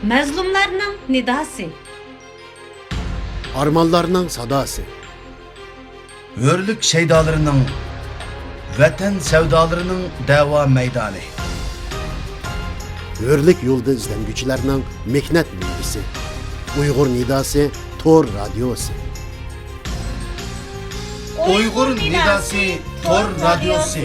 Mazlumlarning nidasi. Armanlarning sadası. Hürlük şeydalarının, vatan sevdalarının dava meydanı. Hürlik yolda izlengüçilerinin mehnat bilgisi. Uygur nidası Tor Radyosu. Uygur Nidası Tor Radyosu.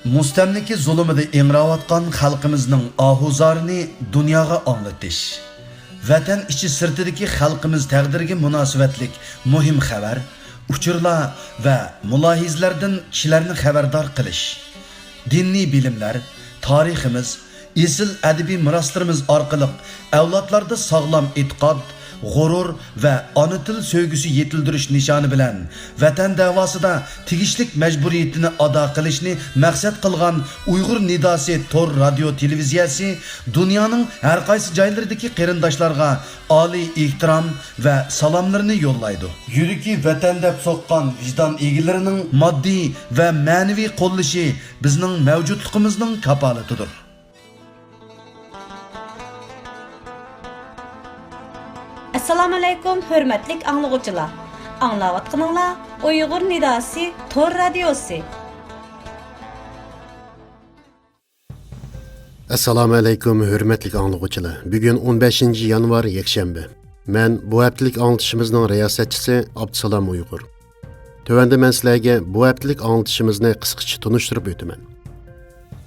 Mustamliki zulümüde emravatkan halkımızın ahuzarını dünyaya anlatış. Vatan içi sırtidaki halkımız təqdiriga münasibetlik muhim xabar, uçurlar ve mulahizlerden kişilerini haberdar qilish. Dinni bilimler, tariximiz, esil adabiy miroslarimiz orqali avlodlarda sog'lom e'tiqod, g'urur ve ana til sevgisi yetildirish nishoni bilan vatan davosida tegishlik majburiyatini ado qilishni maqsad qilgan Uyg'ur Nidasi Tor radio televiziyasi dunyoning har qaysi joylaridagi qarindoshlarga oliy ehtirom va salomlarini yo'llaydi. Yuragi vatan deb so'qqan vijdon egalarining moddiy va ma'naviy qo'llashi bizning mavjudligimizning kapolatidir. Assalamu alaykum hürmetlik anlıqçılar. Anlavatqınızlar Uygur Nidası Tor Radyosu. Assalamu alaykum hürmetlik anlıqçılar. Bugün 15 yanvar yakshanba. Men bu haftalik anlatışımızın riyosatchisi Abdusalom Uyg'ur. Tövende men sizlarga bu haftalik anlatışımızni qisqacha tunishtirib o'taman.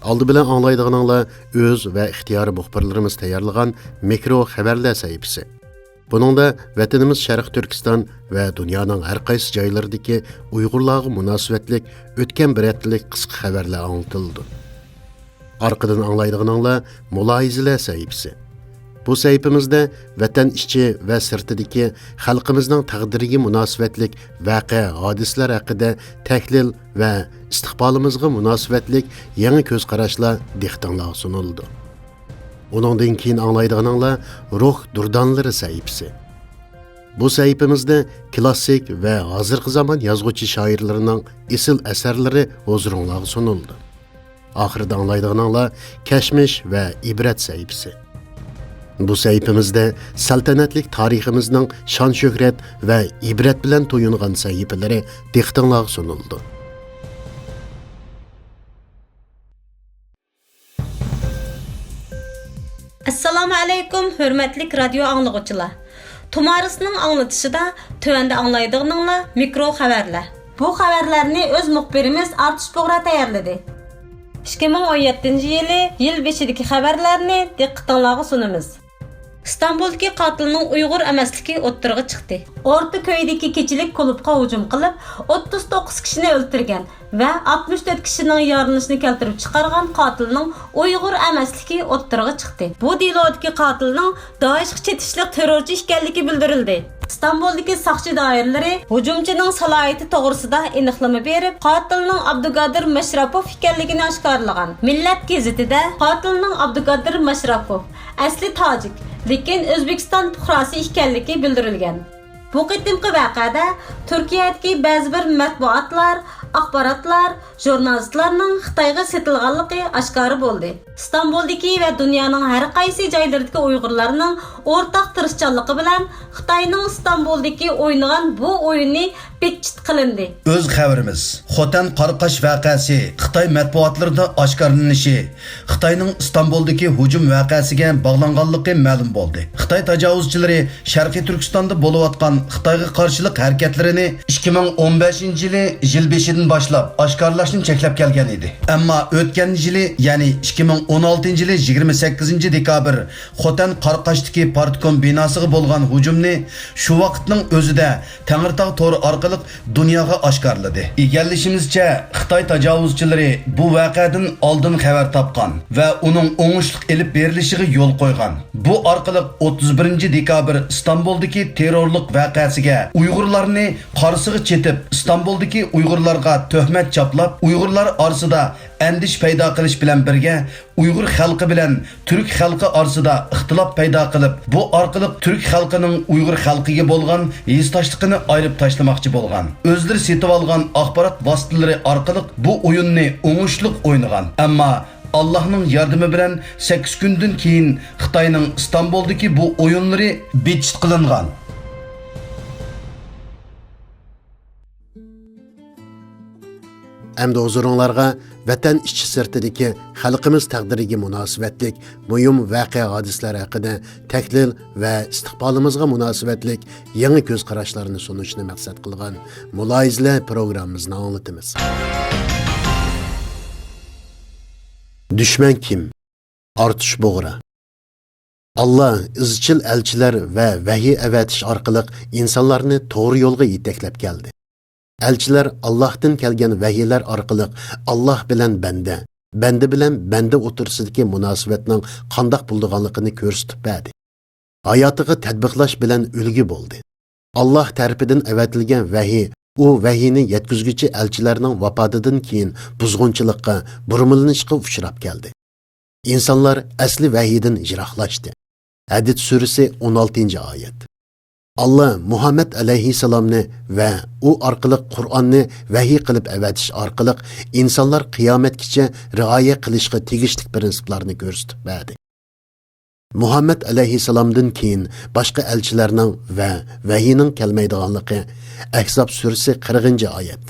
Aldı bilan anglaydiganinglar o'z va ixtiyoriy muxbirlarimiz tayyorlagan mikro xabarlar sahifasi. Buningda vatanimiz Sharq Turkiston va dunyoning har qaysi joylaridagi Uyg'urlarga munosabatlik o'tgan bir haftalik qisqa xabarlar anlatildi. Arqadan anglaydiganinglar mulohizalar sahifasi. Bu sahifamizda vatan ichi va sirtidagi xalqimizning taqdiriga munosabatlik voqea hodisalar haqida tahlil va istiqbolimizga munosabatlik yangi ko'z qarashlar diqqatingizga sunildi. Onundan keyin anglaydiganinglar ruh durdanlari sahifasi. Bu sahifamizda klassik va hozirgi zamon yozuvchi shoirlarining esil asarlari huzuringizga sunildi. Oxirida anglaydiganinglar kashmish va ibrat sahifasi. Bu sahifamizda saltanatlik tariximizning shon shuhrat va ibrat bilan to'yingan sahifalari diqqatingizga sunildi. Assalamu alaykum hürmetlik radyo anlıqçılar. Tumarısının anlatışıda tövende anlaydıqınızlar mikro xabarlar. Bu xabarlarni öz muxbirimiz Artuş Boğra tayyorladi. 2017 yıl 5'deki xabarlarni diqqatingizga sunamiz. İstanbul'daki qatilning Uyg'ur emasligi o'ttirg'i chiqdi. O'rta ko'ydagi kechilik klubga hujum qilib, 39 kishini o'ldirgan va 64 kishining yorilishini keltirib chiqargan qatilning Uyg'ur emasligi o'ttirg'i chiqdi. Bu delodagi qatilning Daeshga chetishlik terrorchi ekanligi bildirildi. İstanbul'daki saqchi doiralari hujumchining salohiyati to'g'risida aniqlama berib, qatilning Abdugadir Mashrapov ekanligini oshkorlagan. Millat gazetida qatilning Abdugadir Mashrapov asli tojik, lekin O'zbekiston fuqarosi ekanligi bildirilgan. Bu qitimqi vaqada Turkiyadagi ba'zi bir matbuotlar, axborotlar, jurnalistlarning Xitoyga setilganligi oshkor bo'ldi. İstanbul'dagi va dunyoning har qaysi joylaridagi Uyg'urlarning o'rtaq tirishchanligi bilan Xitoyning İstanbul'dagi o'ynagan bu o'yinni bitchit qilindi. Öz xabarimiz Xotan Qarqash vaqasi Xitoy matbuotlarida oshkorlanishi, Xitoyning İstanbul'dagi hujum vaqasiga bog'langanligi ma'lum bo'ldi. Xitoy tajovuzchilari Sharqiy Turkistonda bo'layotgan Xitoyga qarshilik harakatlarini 2015-yili yil 5-dan boshlab oshkorlashni cheklab kelgan edi. Ammo o'tgan yili, ya'ni 2016-yili 28 dekabr Xotan Qarqashdagi Partkom binosiga bo'lgan hujumni shu vaqtning o'zida Tangirtog' to'ri orqali dunyoga oshkorladi. Egallashimizcha Xitoy tajovuzchilari bu voqeadan oldin xabar topgan va uning o'ngishli elib berilishiga yo'l qo'ygan. Bu orqali 31 dekabr İstanbul'dagi terrorlik voqeasiga Uyg'urlarni qarsiga chetib, İstanbul'dagi Uyg'urlarga tuhmat chaplab, Uyg'urlar orasida andish paydo qilish bilan birga Uyg'ur xalqi bilan Turk xalqi orasida ixtilof paydo qilib, bu orqali Turk xalqining Uyg'ur xalqiga bo'lgan hissdoshligini ayirib tashlamoqchi bo'lgan. O'zlari setib olgan axborot vositalari orqali bu o'yinni o'ngishli o'ynagan. Ammo Allah'ның yardımı bilen 8 günden keyin Xitayning İstanbul'daki bu oyunları bitchit kılıngan. Әмді huzurunlarga vatan içi sırtidagi xalqimiz taqdiriga munosabatlik muhim voqea hadislar haqida tahlil va istiqbolimizga munosabatlik yangi ko'z qarashlarni sunishni maqsad qilgan muloyizalar programmamizni anglatamiz. Düşman kim? Artış bo'g'ra. Allah izchil elchilar va vahiy avatish orqali insonlarni to'g'ri yo'lga yetaklab keldi. Elchilar Allohdan kelgan vahiylar orqali Alloh bilan banda bilan banda o'tirsidagi munosabatning qandoq bo'lganligini ko'rsatib berdi. Hayotiga tatbiqlash bilan ulgi bo'ldi. Alloh tarafidan avatilgan vahiy u vahiyni yetkazguchi elchilarning vafotidan keyin buzg'unchilikqa, burmilinishga uchrab keldi. İnsanlar asli vahiydan yiroqlashdi. Hadid surasi 16-oyat. Allah Muhammed aleyhisselamni ve o orqali Qur'onni vahiy qilib avatish orqali insonlar qiyomatgacha rioya qilishga tegishli prinsiplarni ko'rsatib berdi. Muhammed aleyhisselamdan keyin boshqa elchilarning va vahiyning kelmaydiganligi Ahzob surasi 40-oyat.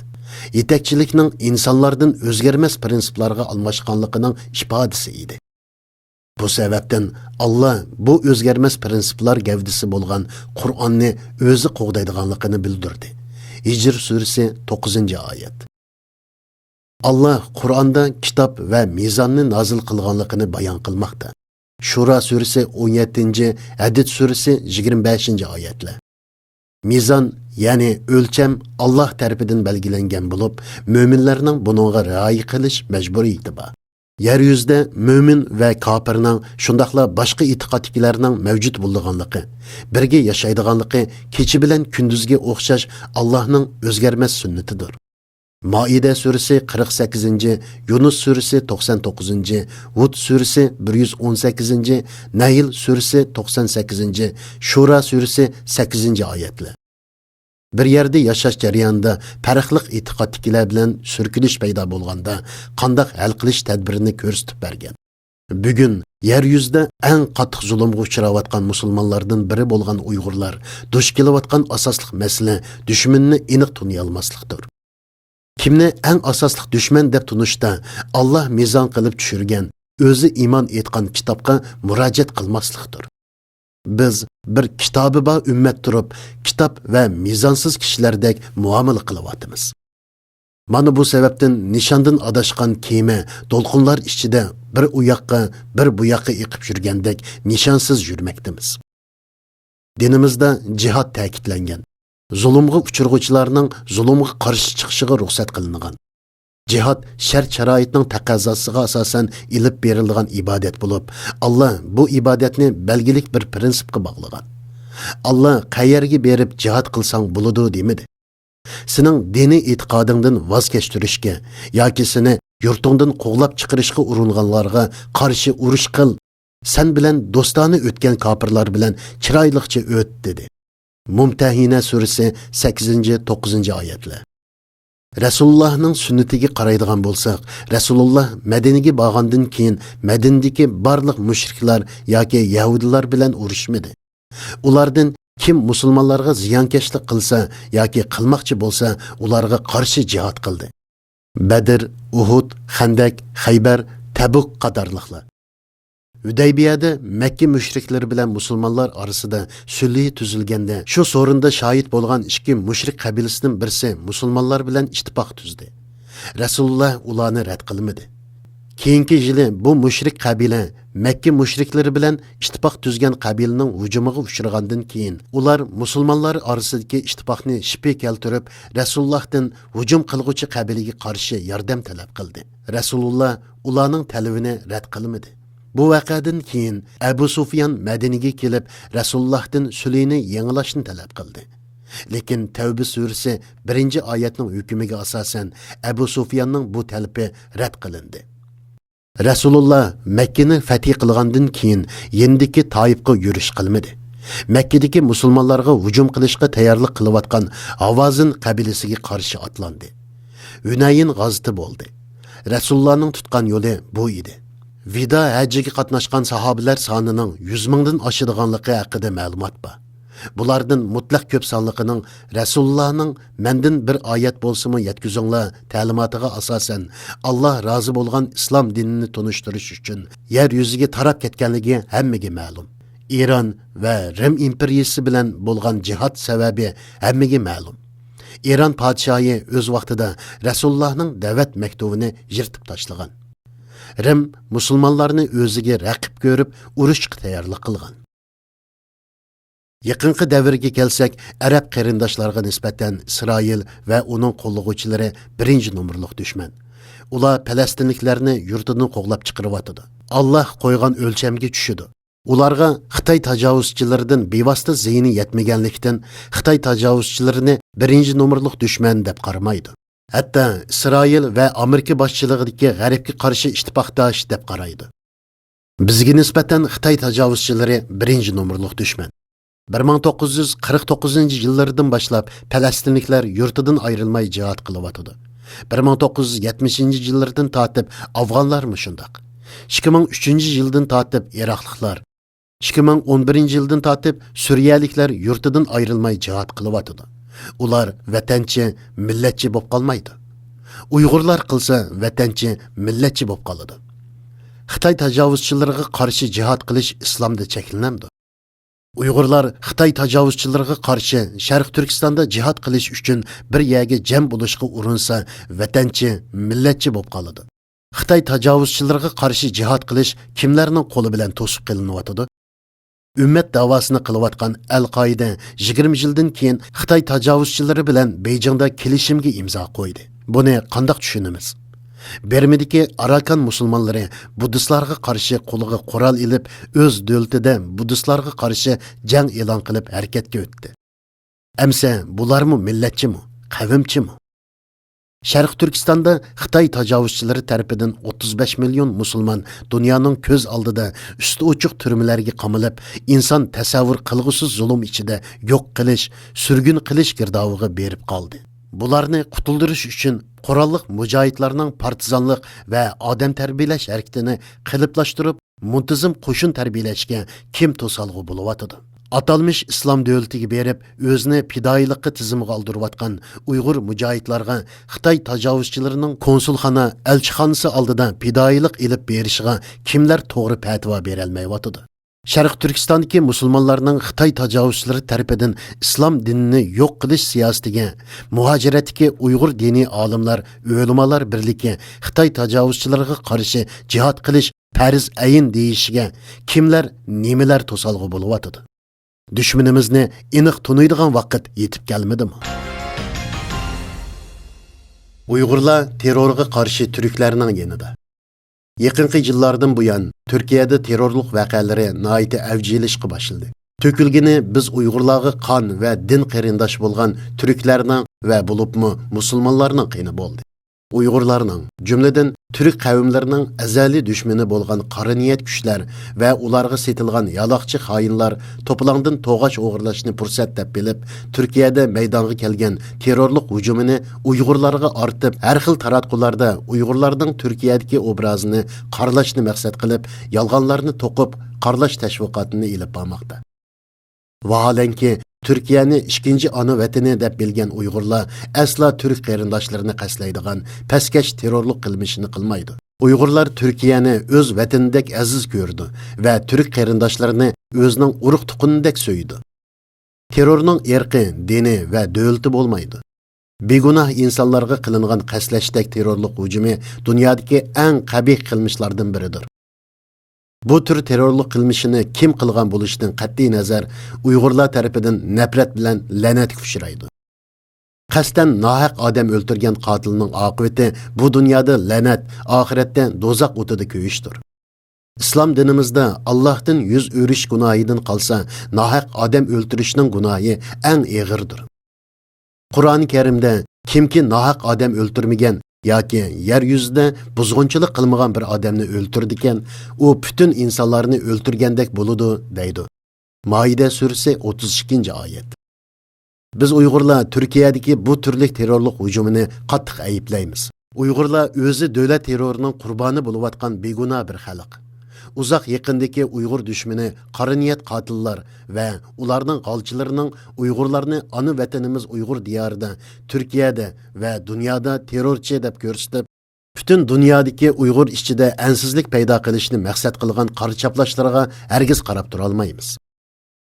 Yetakchilikning insonlardan o'zgarmas prinsiplarga almashganligining ifodasi edi. Bu sebepten Allah bu özgermez prinsiplar gavdisi bo'lgan Qur'onni o'zi qo'g'daydiganligini bildirdi. Hijr surasi 9-oyat. Allah Qur'onda kitob va mizonni nozil qilganligini bayon qilmoqda. Shura surasi 17, Hadid surasi 25-oyatlar. Mizon, ya'ni o'lcham Allah tarafidan belgilangan bo'lib, mo'minlarning buningga rioya qilish majburiyati bor. Yeryüzde mümin ve kafirning şundaqla başqa itiqaddagilarning mavjud bo'lganligi, birga yashaydiganligi kechi bilan kunduzga o'xshash Allohning o'zgarmas sunnatidir. Maide surasi 48, Yunus surasi 99, Hud surasi 118, Nahl surasi 98, Shura surasi 8-oyatlar. Bir yerde yaşaş jarayonida farqli e'tiqoddagilar bilan surkilish paydo bo'lganda qandoq hal qilish tadbirini ko'rsatib bergan. Bugun yer yuzida eng qattiq zulmga uchrayotgan musulmonlardan biri bo'lgan Uyg'urlar duch kelayotgan asosli masala dushmanni aniq tuniy olmaslikdir. Kimni eng asosli dushman deb tunishda Allah mezon qilib tushirgan o'zi iymon etgan kitobga murojaat qilmaslikdir. Biz bir kitobi bor ummat turib, kitob va mizonsiz kishilardek muomala qilyapmiz. Mana bu sebepten nishondan adashgan kema to'lqinlar ichida bir u yoqqa, bir bu yoqqa iqib yurgandek nishonsiz yurmoqdamiz. Dinimizda jihad ta'kidlangan. Zulmga uchirg'uvchilarning zulmga qarshi chiqishiga ruxsat qilingan. Cihad şart sharoitning taqozzosiga asosan ilib berilgan ibodat bo'lib, Allah bu ibodatni belgilik bir prinsipga bog'lagan. Allah qayerga berib jihad qilsang bo'ladi demadi. Sening diniy e'tiqodingdan voz kechtirishga yoki seni yurtingdan qo'g'lab chiqarishga uringanlarga qarshi urush qil. Sen bilan do'stona o'tgan kofirlar bilan chiroyliqcha o't dedi. Mumtahina surasi 8-9-oyatlar. Rasulullah'ның sünnetiga qaraydigan bo'lsak, Rasulullah Madinaga borgandan keyin Madinadagi barliq mushriklar yoki yahudilar bilan urushmadi. Ulardan kim musulmonlarga ziyonkashlik qilsa yoki qilmoqchi bo'lsa, ularga qarshi jihad qildi. Badr, Uhud, Xandak, Xaybar, Tabuk qatorliqlar. Hüdaybiyada Mekke müşrikleri bilen musulmonlar arasında sulh tuzilganda şu sorunda şahit bo'lgan ikki mushrik qabilasining birisi musulmonlar bilan ittifoq tuzdi. Rasulullah ularni rad qilmadi. Keyingi yili bu mushrik qabila Mekke mushrikleri bilan ittifoq tuzgan qabilaning hujumiga uchragandan keyin ular musulmonlar orasidagi ittifoqni shipi keltirib Rasulullohdan hujum qilguvchi qabilaga qarshi yordam talab qildi. Rasulullah ularning talabini rad qilmadi. Bu vaqadan keyin Abu Sufyan Madinaga kelib Rasulullahdan sulhni yangilashni talab qildi. Lekin Tavba surasi 1-oyatning hukmiga asosan Abu Sufyanning bu talabi rad qilindi. Rasululloh Makkani fath qilgandan keyin yendiki Toifga yurish qilmadi. Makkadagi musulmonlarga hujum qilishga tayyorlik qilayotgan Havazin qabilasiga qarshi otlandi. Hunayn g'azoti bo'ldi. Rasulullohning tutgan yo'li bu edi. Vida hajjiga qatnashgan sahobalar sonining 100 mingdan oshadiganligi haqida ma'lumot bor. Bulardan mutlaq ko'p sonliqining Rasulullohning mendan bir oyat bo'lsa-mu yetkazinglar ta'limotiga asosan Alloh rozi bo'lgan islom dinini tunishtirish uchun yer yuziga tarab ketganligi hammaga ma'lum. Iran va Rim imperiyasi bilan bo'lgan jihad sababi hammaga ma'lum. Iran podshohi o'z vaqtida Rasulullohning da'vat maktubini yirtib tashlagan. Rim musulmonlarni o'ziga raqib ko'rib urushga tayyorlik qilgan. Yaqinqi davrga kelsak, arab qarindoshlarga nisbatan Isroil va uning qo'llovchilari birinchi nomerlik dushman. Ular Falastinliklarni yurtidan qo'g'lab chiqaryotdi. Alloh qo'ygan o'lchamga tushidi. Ularga Xitoy tajovuzchilaridan bevosita ziyni yetmaganlikdan Xitoy tajovuzchilarini birinchi nomerlik dushman deb qaramaydi. Hatto Isroil va Amerika boshchiligidagi g'arbga qarshi ittifoqdosh deb qaraydi. Bizga nisbatan Xitoy tajovuzchilari birinchi nomerlik dushman. 1949-yillardan boshlab Falastinliklar yurtidan ayrilmay jihad qilyotdi. 1970-yillardan tortib afg'onlar shundoq. 2003-yildan tortib iroqliklar, 2011-yildan tortib Suriyaliklar yurtidan ayrilmay jihad qilyotdi. Ular vatanchi, millatchi bo'lib qolmaydi. Uyg'urlar qilsa vatanchi, millatchi bo'lib qoladi. Xitoy tajovuzchilariga qarshi jihad qilish islomda cheklanadi. Uyg'urlar Xitoy tajovuzchilariga qarshi Sharq Turkistonda jihad qilish uchun bir yerga jam bo'lishga urinsa, vatanchi, millatchi bo'lib qoladi. Xitoy tajovuzchilariga qarshi jihad qilish kimlarning qo'li bilan to'sib qilinyotdi? Ümmet davasını qilayotgan Al-Qoida 20 yildan keyin Xitoy tajovuzchilari bilan Beyjingda kelishimga imzo qo'ydi. Buni qanday tushunamiz? Bermidagi Arakan musulmonlari buddistlarga qarshi qo'liga qurol ilib, o'z davlatida buddistlarga qarshi jang e'lon qilib harakatga o'tdi. Amsa bularmi millatchimi, qavmchimi? Sharq Turkistonda Xitoy tajovuzchilari tarafidan 35 million musulmon dunyoning ko'z oldida usti ochiq turmalarga qamalib, inson tasavvur qilg'usiz zulm ichida yo'q qilish, surgun qilish girdoviga berib qoldi. Bularni qutuldirish uchun qurolliq mujohidlarning partizanlik va odam tarbiyalash harakatini qiliblashtirib, muntazam qo'shin tarbiyalashga kim to'salg'i bo'layotdi? Atalmış İslam devletiga berib, o'zini fidoilikqa tizimiga oldirayotgan Uyg'ur mujohidlarga Xitoy tajovuzchilarining konsulxona, elchixonasi oldida fidoilik ilib berishiga kimlar to'g'ri fatvo bera olmayotdi? Sharq Turkistondagi musulmonlarning Xitoy tajovuzchilari tarafidan islom dinini yo'q qilish siyosatiga muhojiratdagi Uyg'ur diniy olimlar, ulamolar birligi Xitoy tajovuzchilariga qarshi jihad qilish farz ayin deyishiga kimlar, nimalar to'salg'i bo'layotdi? Düşmanimizni aniq tunuydigan vaqt yetib kelmadimi? Uyg'urlar terrorga qarshi turklarning yanida. Yaqinqi yillardan buyon Turkiyada terrorlik voqealari nihoyat avjilashga boshladi. To'kilgani biz Uyg'urlarga qon va din qarindosh bo'lgan turklarning va bo'libmi musulmonlarning qini bo'ldi. Uyg'urlarning, jumladan Türk qavmlarining azali dushmani bo'lgan qora niyat kuchlar va ularga setilgan yaloqchi xoinlar to'plangdan to'g'ach o'g'irlashni fursat deb bilib, Turkiyada maydonga kelgan terrorlik hujumini Uyg'urlarga ortib, har xil taratqularda Uyg'urlarning Turkiyadagi obrazini qarlashni maqsad qilib, yolg'onlarni to'qib, qarlash tashviqotini ilib bormoqda. Vaholanki Türkiye'ni ikinci ana vatani deb bilgan Uyg'urlar asla Türk qarindoshlarini qaslaydigan paskesh terrorlik qilmishini qilmaydi. Uyg'urlar Türkiye'ni o'z vatanidek aziz ko'rdi va Türk qarindoshlarini o'zining urug' tuqunidek so'ydi. Terrorning irqi, dini va davlati bo'lmaydi. Begunoh insonlarga qilingan qaslashdek terrorlik hujumi dunyodagi eng qabih qilmishlardan biridir. Bu tür terrorlik qilmishini kim qilgan bo'lishidan qat'iy nazar Uyg'urlar tarafidan nafrat bilan la'natga uchraydi. Qasdan nohaq odam o'ldirgan qotilning oqibati bu dunyoda la'nat, oxiratda do'zax o'tida ko'yishdir. Islom dinimizda Allohdan yuz o'rish gunohidan qolsa, nohaq odam o'ldirishning gunohi eng og'irdir. Qur'oni Karimda kimki nohaq odam o'ltirmagan yoki yer yuzida buzg'unchilik qilmagan bir odamni o'ltirdikan, u butun insonlarni o'ltirgandek bo'ladi deydi. Maida surasi 32-oyat. Biz Uyg'urlar Turkiyadagi bu turli terrorlik hujumini qattiq ayiblaymiz. Uyg'urlar o'zi davlat terrorining qurboni bo'layotgan begunoh bir xalq. Uzoq yaqindagi Uyg'ur dushmani, qora niyat qotillar va ularning g'olchilarining Uyg'urlarni ona vatanimiz Uyg'ur diyorida, Turkiyada va dunyoda terrorchi deb ko'rsatib, butun dunyodagi Uyg'ur ichida ansizlik paydo qilishni maqsad qilgan qarchaplashlarga hargiz qarab tura olmaymiz.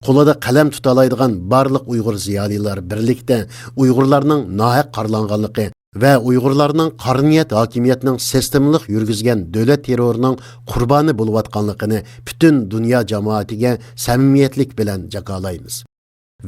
Qo'lida qalam tutalaydigan barliq Uyg'ur ziyolilar birlikda Uyg'urlarning nohaq qarlanganligi va Uyg'urlarning qarniyat hokimiyatning sistemlik yurgizgan davlat terrorining qurboni bo'layotganligini butun dunyo jamoatiga samimiyatlik bilan jakolaymiz.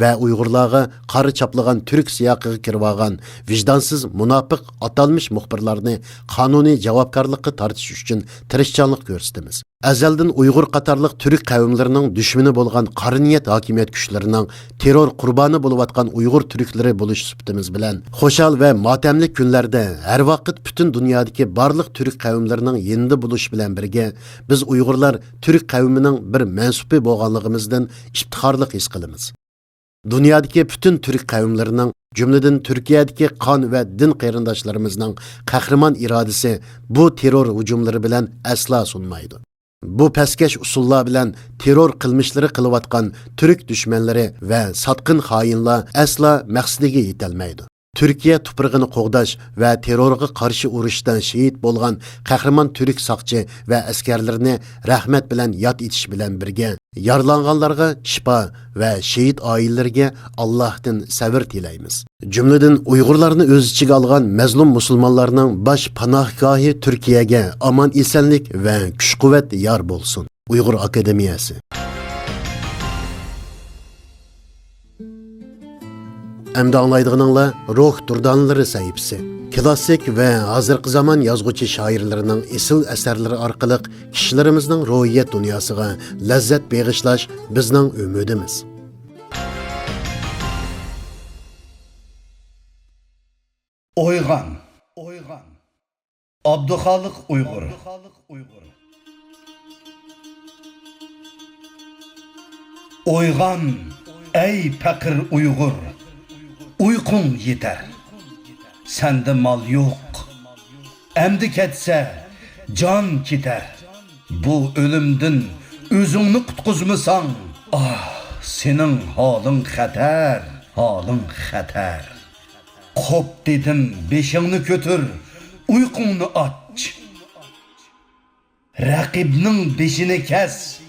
Va Uyg'urlarga qari chaplagan turk siyoqiga kirib olgan vijdonsiz munofiq atalmış muxbirlarni qonuniy javobgarlikka tortish uchun tirishchanlik ko'rsatamiz. Azaldan Uyg'ur qatorliq turk qavmlarining dushmani bo'lgan qari niyat hokimiyat kuchlarining terror qurboni bo'layotgan Uyg'ur turklari bo'lish sifatimiz bilan xo'shal va motamli kunlarda har vaqt butun dunyodagi barliq turk qavmlarining yenda bo'lish bilan birga biz Uyg'urlar turk qavmining bir mansubi bo'lganligimizdan iftixorlik his qilamiz. Dunyodagi butun turk qavmlarining jumladan Turkiyadagi qon va din qarindoshlarimizning qahramon irodasi bu terror hujumlari bilan asla sunmaydi. Bu pastkash usullar bilan terror qilmishlari qilayotgan turk dushmanlari va sotqin xoinlar asla maqsadiga yetolmaydi. Türkiye tuprog'ini qo'g'dash va terrorga qarshi urushdan shahid bo'lgan qahramon turk soqchi va askarlarni rahmat bilan yod etish bilan birga yaralanganlarga shifo va shahid oilalariga Allohdan sabr tilaymiz. Jumladan Uyg'urlarni o'z ichiga olgan mazlum musulmonlarning bosh panohgohi Turkiyaga omon esanlik va kuch-quvvat yor bo'lsin. Uyg'ur akademiyasi. Әмді аңлайдығыныңла Ruh Durdanları sahipsi. Klassik ve hazırkı zaman yazgıcı şairlerinin esil eserleri arkalık kişilerimizin ruhiyet dünyasıga lezzet bağışlaş bizning ümidimiz. Oygan. Abduxaliq Uyghur. Oygan ey fakir Uyghur. Uykun yeter. Sende mal yok. Emdi ketse can kiter. Bu ölümdün özünü kutkuzmusan. Ah, senin halın xatar, halın xatar. Kop dedim beşini götür, uykunu aç. Rakibinin beşini kes,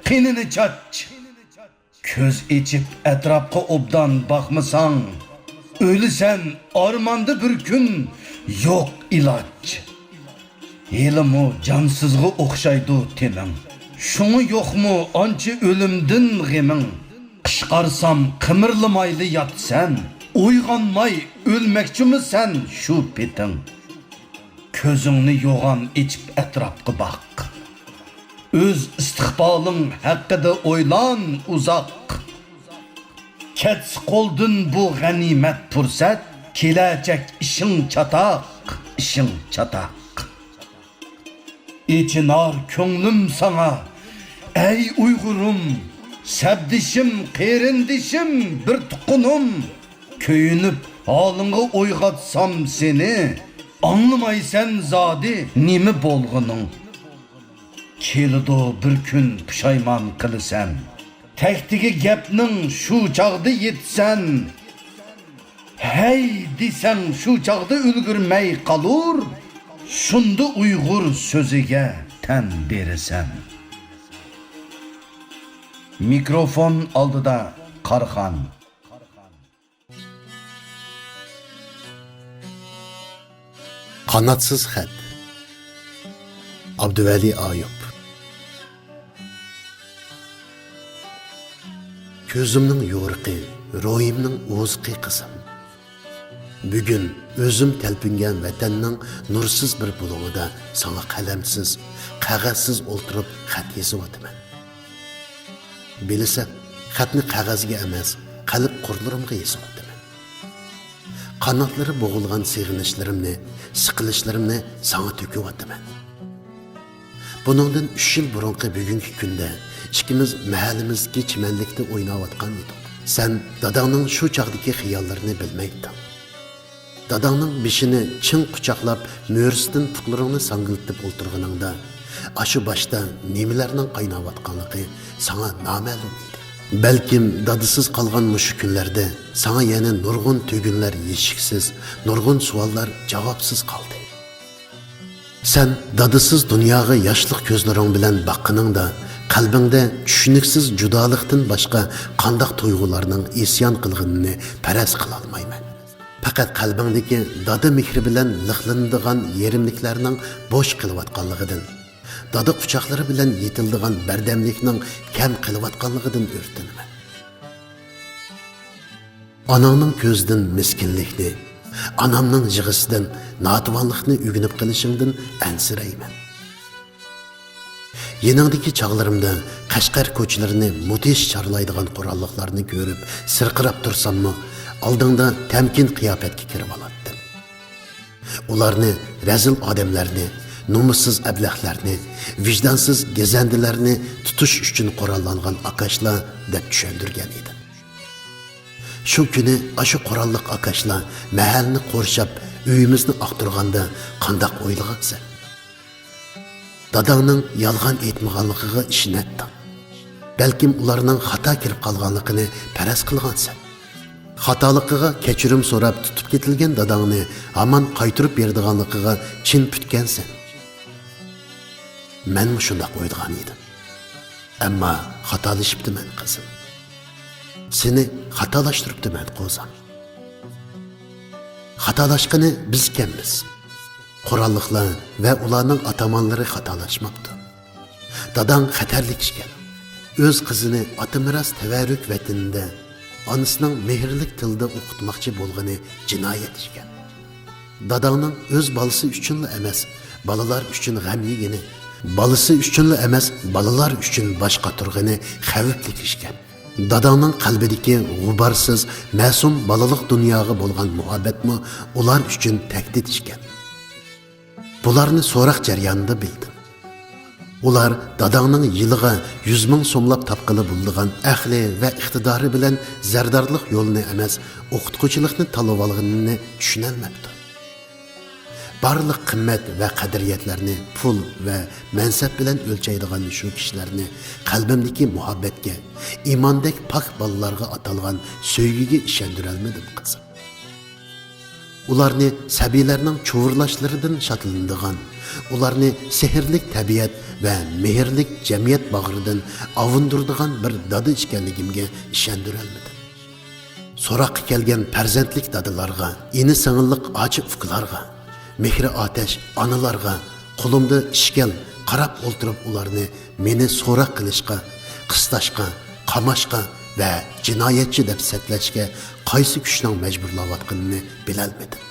qinini çaç. Köz içip etrafka obdan bakmasan, ölüsen armandı bir gün yok ilaç. Elimu cansızgı okşaydı tenin. Şunu yok mu anca ölümdün gimin. Kışkarsam kımırlamaylı yat sen. Uyganmay ölmekçi mi sen şu petin. Közünü yoğan içip etrafka bak. Öz istikbalın hakkıda oylan uzak. Kets qoldun bu ganimet fursat. Kelecek işin çatak, işin çatak. İçinar könlüm sana, ey Uygurum. Sebdişim, qerindişim, bir tukunum. Köyünüp halınğı oygatsam seni. Anlamaysan zadi nemi bolğunun. Kelido bir gün pişayman kılısan. Tekdigi gepning şu çağda yetsen. Hey desen şu çağda ülgürmey kalur. Şunda Uygur sözüge ten beresen. Mikrofon aldıda Karxan. Qanatsız xat. Abduvali Ayub. Gözümnің yo'riqi, ro'yimning o'zqi qizim. Bugun o'zim talpingan vatanning nursiz bir bulug'ida sana qalamsiz, qog'ozsiz o'ltirib xat yozyapman. Bilasan, xatni qog'ozga emas, qalb qurlarimga yozyapman. Qanotlari bo'g'ilgan sig'inishlarimni, siqilishlarimni sana to'kyapman. Buningdan 3 yil burungi bugungi kunda ikkimiz mahallimizga chimanlikda o'ynayotgan edik. Sen dadangning shu chaqdagi xiyollarini bilmayding. Dadangning beshini chin quchoqlab, mo'risidan puqlarini sangiltib o'tirganingda, ashu boshda nimalarning qaynayotganligi sana noma'lum edi. Balkim dadisiz qolgan mushu kunlarda sana yana nurg'un tugunlar yechiksiz, nurg'un savollar javobsiz qoldi. Sen dadisiz dunyoga yoshlik ko'zlaring bilan baqqaningda, qalbingda tushuniksiz judolikdan boshqa qandoq tuyg'ularning isyon qilganini faraz qila olmayman. Faqat qalbingdagi dada mehri bilan liqlanadigan yerimliklarning bo'sh qilayotganligidan, dada quchoqlari bilan yetildigan bardamlikning kam qilayotganligidan o'rtinaman. Anangning ko'zidan miskinlikni, anamning jig'isidan notuvonlikni o'rganib qilishingdan ansirayman. Yeningdagi chog'larimda Qashqar ko'chalarini mutish charlaydigan qurolliqlarni ko'rib, sirqirab tursammi, oldingda tamkin qiyofatga kirib olatdim. Ularni razil odamlarni, nomussiz ablahlarni, vijdonsiz gezandilarni tutish uchun qurollangan akashlar deb tushundirgan edi. Shu kuni ashu qurolliq akashlar mahallni qo'rshab, uyimizni oqtirganda qandoq o'ylagansan? Dadangning yolg'on aytmaganligiga ishonatding. Balkim ularning xato kirib qolganligini faraz qilgansan. Xatoliqiga kechirim so'rab tutib ketilgan dadangni hamon qaytirib berdiganligiga chin putgansan. Men shunday o'ylagan edim. Ammo xatolashibdiman qizim. Seni xatolashtiribdiman qo'zam. Xatolashqani biz ekanmiz. Qurolliqlar va ularning atamonlari xatolashmabdi. Dadang xatarlik ekan. O'z qizini atamiras tavarruk vatanida onasining mehrlik tilida o'qitmoqchi bo'lgani jinoyat ekan. Dadangning o'z bolasi uchunla emas, balalar uchun g'am yegini, balasi uchunla emas, balalar uchun boshqa turg'ini xavfli ekan. Dadangning qalbidagi g'ubarsiz, ma'sum balalik dunyoga bo'lgan muhabbatmi ular uchun tahdid ekan. Bularni so'roq jarayonida bildim. Ular dadangning yiliga 100 ming so'mlab topqili bo'lgan ahli va iqtidori bilan zardorlik yo'lini emas, o'qituvchilikni tanlab olganini tushunolmabdi. Barliq qimmat va qadriyatlarni pul va mansab bilan o'lchaydigan shu kishilarni qalbimdagi muhabbatga, iymondek pok bolalarga atalgan sevgiga ishondira olmadim qizim. Ularni sabiylarning cho'virlashlaridan shatlanadigan, ularni sehrlik tabiat va mehrlik jamiyat bag'ridan avundiradigan bir dada ekanligimga ishondira olmadim. So'roqqa kelgan farzandlik dadalarga, ini singillik ochi ufqlarga, mehri otash onalarga qo'limda ishkal qarab o'ltirib ularni meni so'roq qilishga, qistashga, qamashga va jinoyatchi deb satlashga qaysi kuchning majburlayotganini bilolmadim.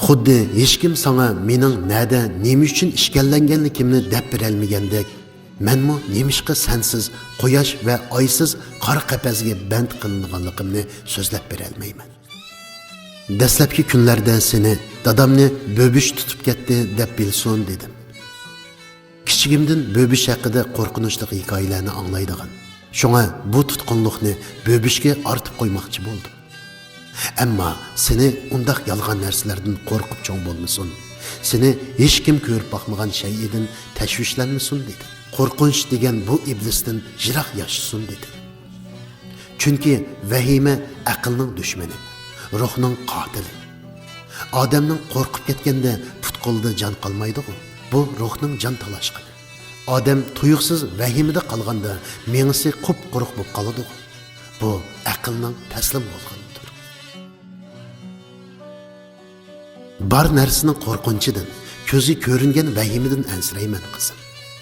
Xuddi hech kim sana mening nada, nima uchun ishkallanganligimni deb berolmagandek, menmo nemishqa sensiz, quyosh va oysiz qora qapasga band qilinganligimni so'zlab berolmayman. Dastlabki kunlarda seni dadamni bo'bish tutib ketdi deb bilsin dedim. Kichigimdan bo'bish haqida qo'rqinchli hikoyalarni anglaydigan. Şuna bu tutqunluqni bo'bishga ortib qo'ymoqchi bo'ldim. Ammo seni undaq yolg'on narsalardan qo'rqib cho'ng bo'lmasin. Seni hech kim ko'rib boqmagan shay edin tashvishlanmasin dedi. Qo'rqinch degan bu iblisdan yiroq yashasin dedi. Chunki vahima aqlning dushmani, ruhning qotili. Odamning qo'rqib ketganda putqulda jon qolmaydi-ku. Bu ruhning jon talashqini. Odam tuyuqsiz vahimida qolganda mengisi qup-quruq bo'lib qoladi. Bu aqlning taslim bo'lganidir. Bar narsaning qo'rqinchidan, ko'zi ko'ringan vahimidan ansirayman qizim.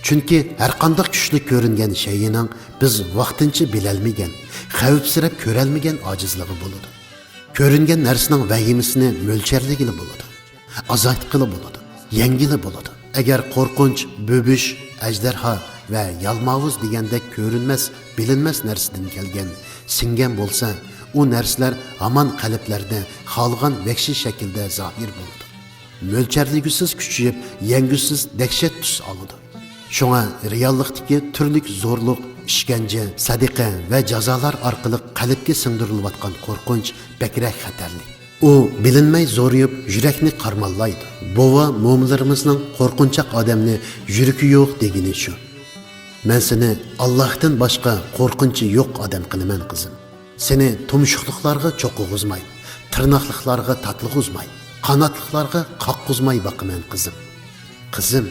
Chunki har qanday kuchli ko'ringan shayning biz vaqtincha bilolmagan, xavfsirab ko'rolmagan ojizligi bo'ladi. Ko'ringan narsaning vahimisini mo'lcharligili bo'ladi. Azaytqili bo'ladi, yengili bo'ladi. Agar qo'rqinch, bo'bish, ajdarha va yalmavuz degandek ko'rinmas, bilinmas narsadan kelgan, singan bo'lsa, o narsalar hamon qalblarda xalqan vəhşi şəkildə zahir bo'ldi. Mölçərligisiz küçüyüb, yengüsiz dəhşət tus aldı. Şuna reallıqdakı türlük zorluq, işkence, sadiqa və cazalar arqılıq qalbga singdirilayotgan qorxunç bəkrak xatarli. O bilinmay zo'rayib, yurakni qarmallaydi. Bova mo'minlarimizning qo'rqinchoq odamni yuragi yo'q degani shu. Men seni Allohdan boshqa qo'rqinchi yo'q odam qilaman qizim. Seni tumshuqliqlarga cho'qig'izmay, tirnoqliqlarga tatlig'izmay, qanotliqlarga qaqqizmay boqaman qizim. Qizim,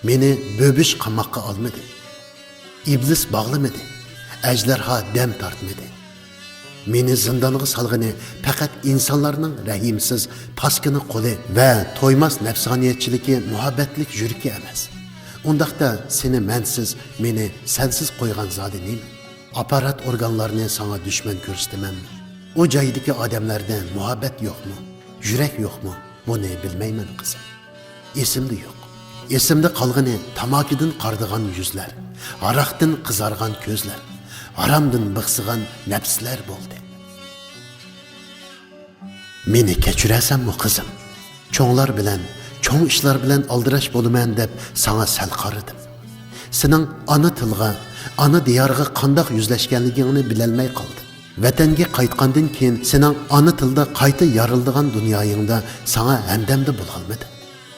meni bo'bish qamoqqa olmadi. İblis bağlamadı. Ejderha dem tartmadı. Meni zindonga salg'ini faqat insonlarning rahimsiz, paskini qo'li va to'ymas nafsoniyatchiligi, muhabbatlik yuragi emas. Undaqda seni mensiz, meni sensiz qo'ygan zodi nima? Aparat organlarini sana düşman ko'rsataman. O joydagi odamlarda muhabbat yo'qmi? Yurak yo'qmi? Buni bilmayman qizim. Esimda yo'q. Esimde qalğını tamakidan qardıgan yüzler, araqdan qızargan közler, haramdan bıqsıgan nefsler boldu. Meni keçürəsənmi qızım? Çoğlar bilen, çoğ işler bilen aldıraş boluman dep sana sel qarıdım. Senin ana tılğa, ana diyarga qandaq yüzleşkenligini bilelmey qaldım. Vatanga qaytqandan keyin senin ana tilda qayta yarıldıgan dünyayında sana hemdemde bulalmadı.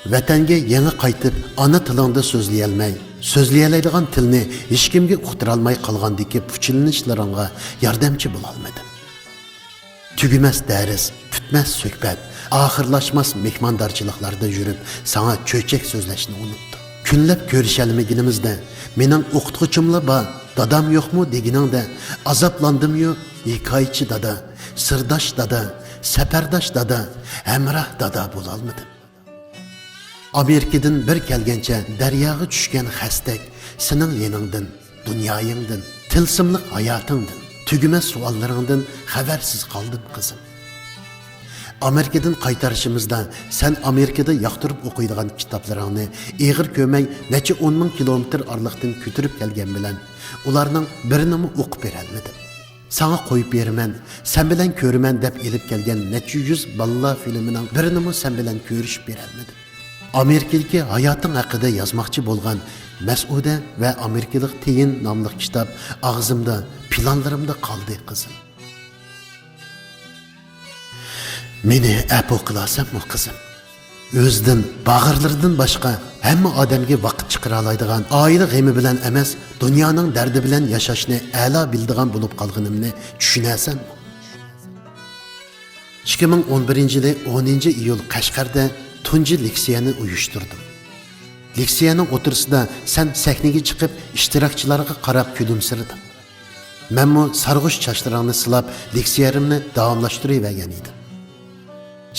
Vatanga yangi qaytib ana tilingda so'zlayolmay, so'zlayoladigan tilni hech kimga uqtirolmay qolgandagi puchilinishlarga yordamchi bo'la olmadim. Tugumas dars, tutmas suhbat, oxirlashmas mehmondorchiliklarda yurib, sana cho'chak so'zlashni unutdim. Kunlab ko'rishalmaganimizda mening o'qituvchimla bor, dadam yo'qmi deganingda azoblandim-yu, hikoyachi dada, sirdosh dada, safardosh dada, hamroh dada bo'la olmadim. Amerikadan bir kelgancha daryoga tushgan xastak sening yeningdan, dunyoyingdan, tilsimli hayotingdan, tugumas savollaringdan xabarsiz qoldim qizim. Amerikadan qaytarishimizda sen Amerikada yoqtirib o'qiydigan kitoblaringni eg'ir ko'may necha 10 ming kilometr orliqdan ko'tirib kelgan bilan ularning birini o'qib berolmadim. Sana qo'yib beraman, sen bilan ko'raman deb elib kelgan necha 100 balla filmining birini sen bilan ko'rishib berolmadim. Amerikadagi hayoting haqida yozmoqchi bo'lgan Mas'uda va Amerikalik Tiyin nomli kitob og'zimda, planlarimda qoldi qizim. Meni afu qilasanmi qizim? O'zdan, bag'irlardan boshqa hamma odamga vaqt chiqara oladigan oila g'ami bilan emas, dunyoning dardi bilan yashashni a'lo bildigan bo'lib qolganimni tushunasanmi? 2011-yili 10-iyul Qashqarda tunji leksiyani uyushtirdim. Leksiyaning o'tirsida sen sahnaga chiqib ishtirokchilarga qarab kulimsirdim. Menmo sarg'ush chachlarimni silab leksiyarimni davomlashtirib edim.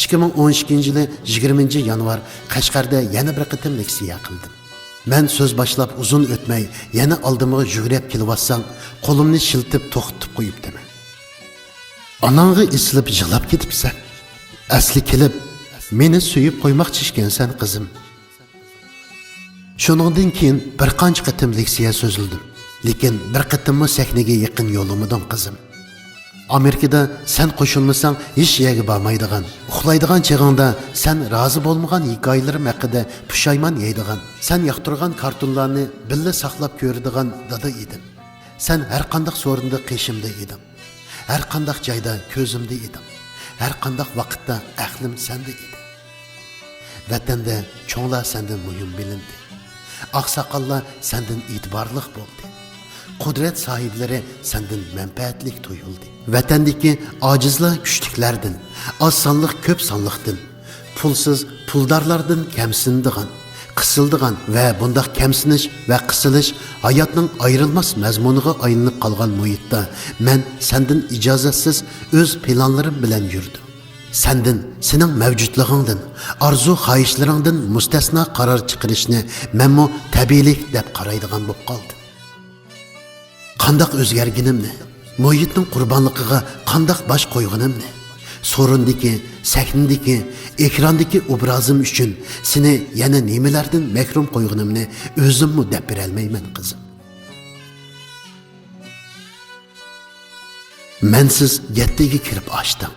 2012-yili 20 yanvar Qashqarda yana bir qitim leksiya qildim. Men so'z boshlab uzun o'tmay yana oldimga yugurib kelyapsam, qo'limni shiltib to'xtatib qo'yibdim. Anangga islib yig'lab ketibsan. Asli kelib meni suyib qo'ymoqchi ekansan qizim. Shuningdan keyin bir qancha qitim leksiya so'zildim, lekin bir qitimmi sahnaga yaqin yo'limidim qizim. Amerikada sen qo'shilmasang hech yerga bormaydigan, uxlaydigan chig'ingda sen rozi bo'lmagan hikoyalarim haqida pushaymon yeydigan, sen yoqtirgan kartonlarni billa saqlab ko'radigan dada edim. Sen har qanday so'rinda qeshimda eding. Har qanday joyda ko'zimda eding. Har qanday vaqtda aqlim senda edi. Vatanda cho'nglar sendan muhim bilindi. Oqsoqollar sendan e'tiborli bo'ldi. Qudrat sohiblari sendan manfaatlik tuyuldi. Vatandagi ojizlar kuchliklardan, oz sonliq ko'p sonliqdan, pulsiz puldorlardan kamsindigan, qisildigan va bundoq kamsinish va qisilish hayotning ayrilmas mazmuniga aylanib qolgan muhitda men sendan ijozatsiz o'z planlarim bilan yurdim. Sendin, sening mavjudligingdan, arzu xohishlaringdan mustasno qaror chiqarishni menmo tabiiylik deb qaraydigan bo'lib qoldim. Qandoq o'zgarganimni, muhitning qurbonligiga qandoq bosh qo'yganimni, so'rindagi, sahnadagi, ekrandagi obrazim uchun seni yana nimalardan mahrum qo'yganimni o'zimmi deb berolmayman qizim. Mensiz 7'ga kirib açdım.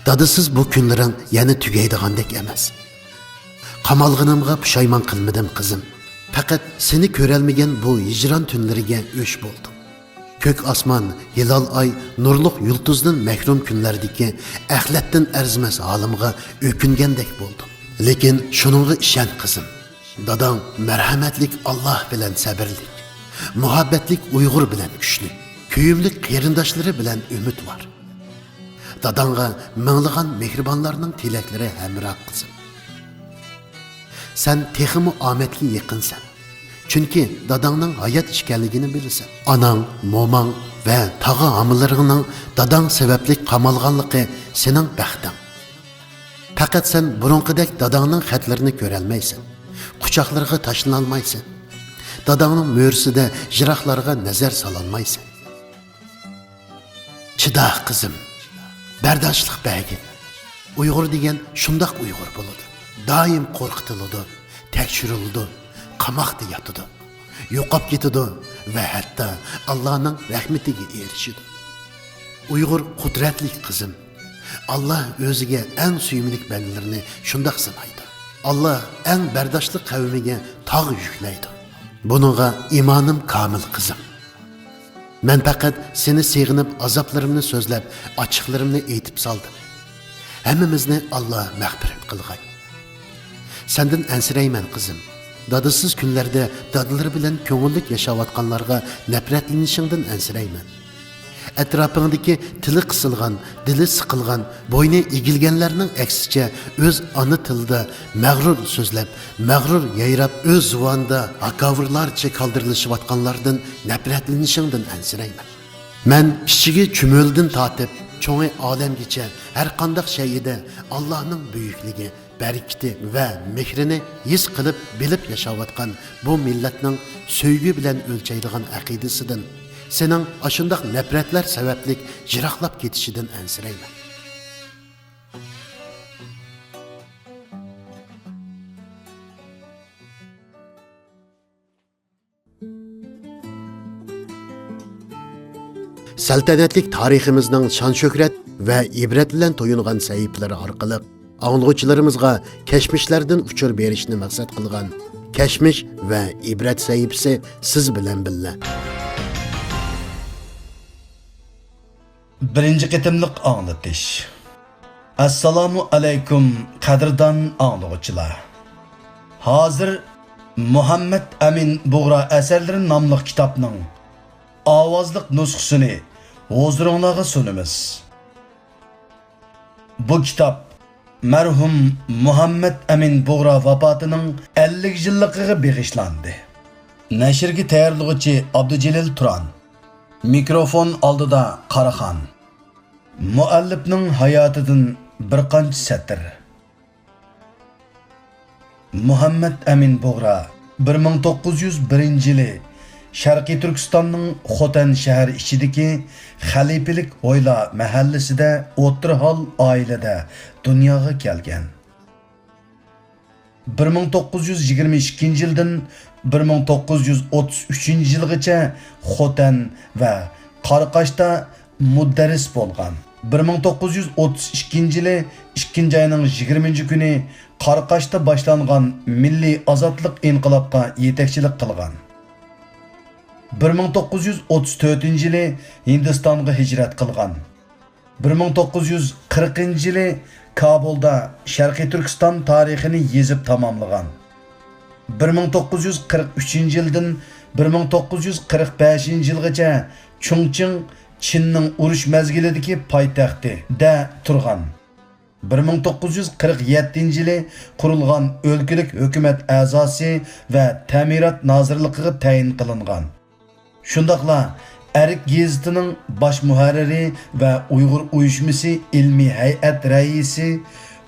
Dadısız bu günlerin yana tugaydigandek emas. Qamalg'inimga pushaymon qilmadim qizim. Faqat seni ko'rolmagan bu hijron tunlariga o'sh bo'ldim. Ko'k osmon, hilal ay, nurluq yulduzdan mahrum kunlardagi axlatdan arzimas holimga o'kingandek bo'ldim. Lekin shuningga ishon qizim. Dadang marhamatlik Allah bilan sabrlik, muhabbatlik Uyg'ur bilan kuchli, kuyimlik qarindoshlari bilan umid var. Dadanga minglagan mehribonlarning tilaklari hamroh qizim. Sen texmi omadga yaqinsan. Chunki dadangning hayot ekanligini bilasan. Anang, momang va tog'a omillaringning dadang sababli qamalganligi sening baxting. Faqat sen burunqidek dadangning xatlarini ko'ra olmaysan. Quchoqlarga tashlana olmaysan. Dadangning mo'rsida jiroqlarga nazar sola olmaysan. Chida qizim. Bardoshlik bag'i. Uyg'ur degan shundoq Uyg'ur bo'ladi. Daim qo'rqitiladi, tekshirildi, qamoqda yotadi, yo'qolib ketadi va hatto Allohning rahmatiga erishadi. Uyg'ur qudratli qizim. Allah o'ziga eng suyimli bandalarini shundoq sanaydi. Allah eng bardoshli qavmiga tog' yuklaydi. Buningga imonim komil qizim. Men faqat seni seg'inib, azoblarimni so'zlab, ochiqlarimni aytib soldim. Hammamizni Allah mag'firat qilg'ay. Senden ensireymen kızım. Dadısız günlerde dadıları bilen köngüllik yaşavatkanlarga nefretlenişinden ensireymen. Etrafındaki tili kısılgan, dili sıkılgan, boynu egilgenlerinin eksice öz anı tilde mağrur sözlep, mağrur yayrap öz zuvanda hakavırlarca kaldırılışıvatkanlardan nefretlenişinden ensireymen. Men kichigi chumölden tatip, çoğu alemgiçe her kandak şeyide Allah'ın büyüklüğü, berikti ve mehrini his qilib bilib yaşavatkan bu milletning söygü bilen ölçeydiğen aqidasidan senin aşındaq nefretler sebeplik jiroqlab ketishidan ensireyman. Saltanatlik tariximizning şan şöhret ve ibret bilen toyungan sahifleri orqali anglag'uchilarimizga kashmishlardan uchur berishni maqsad qilgan kashmish va ibrat sahifasi siz bilan billa. Birinci qitimliq anglatish. Assalomu alaykum qadrdon anglag'uchilar. Hozir Muhammad Amin Bug'ra asarlari nomli kitobning ovozliq nusxasini huzuringizga sunamiz. Bu kitob merhum Muhammad Amin Bug'ra vafotining 50 yilligiga bag'ishlandi. Nashrga tayyorlovchi Abdujalil Turan. Mikrofon oldida Qaraxon. Muallifning hayotidan bir qancha satr. Muhammad Amin Bug'ra 1901-yili Sharqiy Turkistonning Xotan shahri ichidagi Xalifalik O'yla mahallasida o'tirhol oilada dunyoga kelgan. 1922-yildan 1933-yilgacha Xotan va Qaraqashda mudarris bo'lgan. 1932-yili 2-oyning 20-kuni Qaraqashda boshlangan milliy ozodlik inqilobga yetakchilik qilgan. 1934-yili Hindistonga hijrat qilgan. 1940-yili Kabulda Sharqiy Turkiston tarixini yezib tamomlagan. 1943-yildan 1945-yilgacha Chongqing Çinning urush mezgilidagi poytaxtida turgan. 1947-yili qurilgan o'lkalik hukumat a'zosi va ta'minot nozirligiga tayin qilingan. Shundaqla Erik gazetining bosh muharriri va Uyg'ur uyushmasi ilmiy hay'at raisi,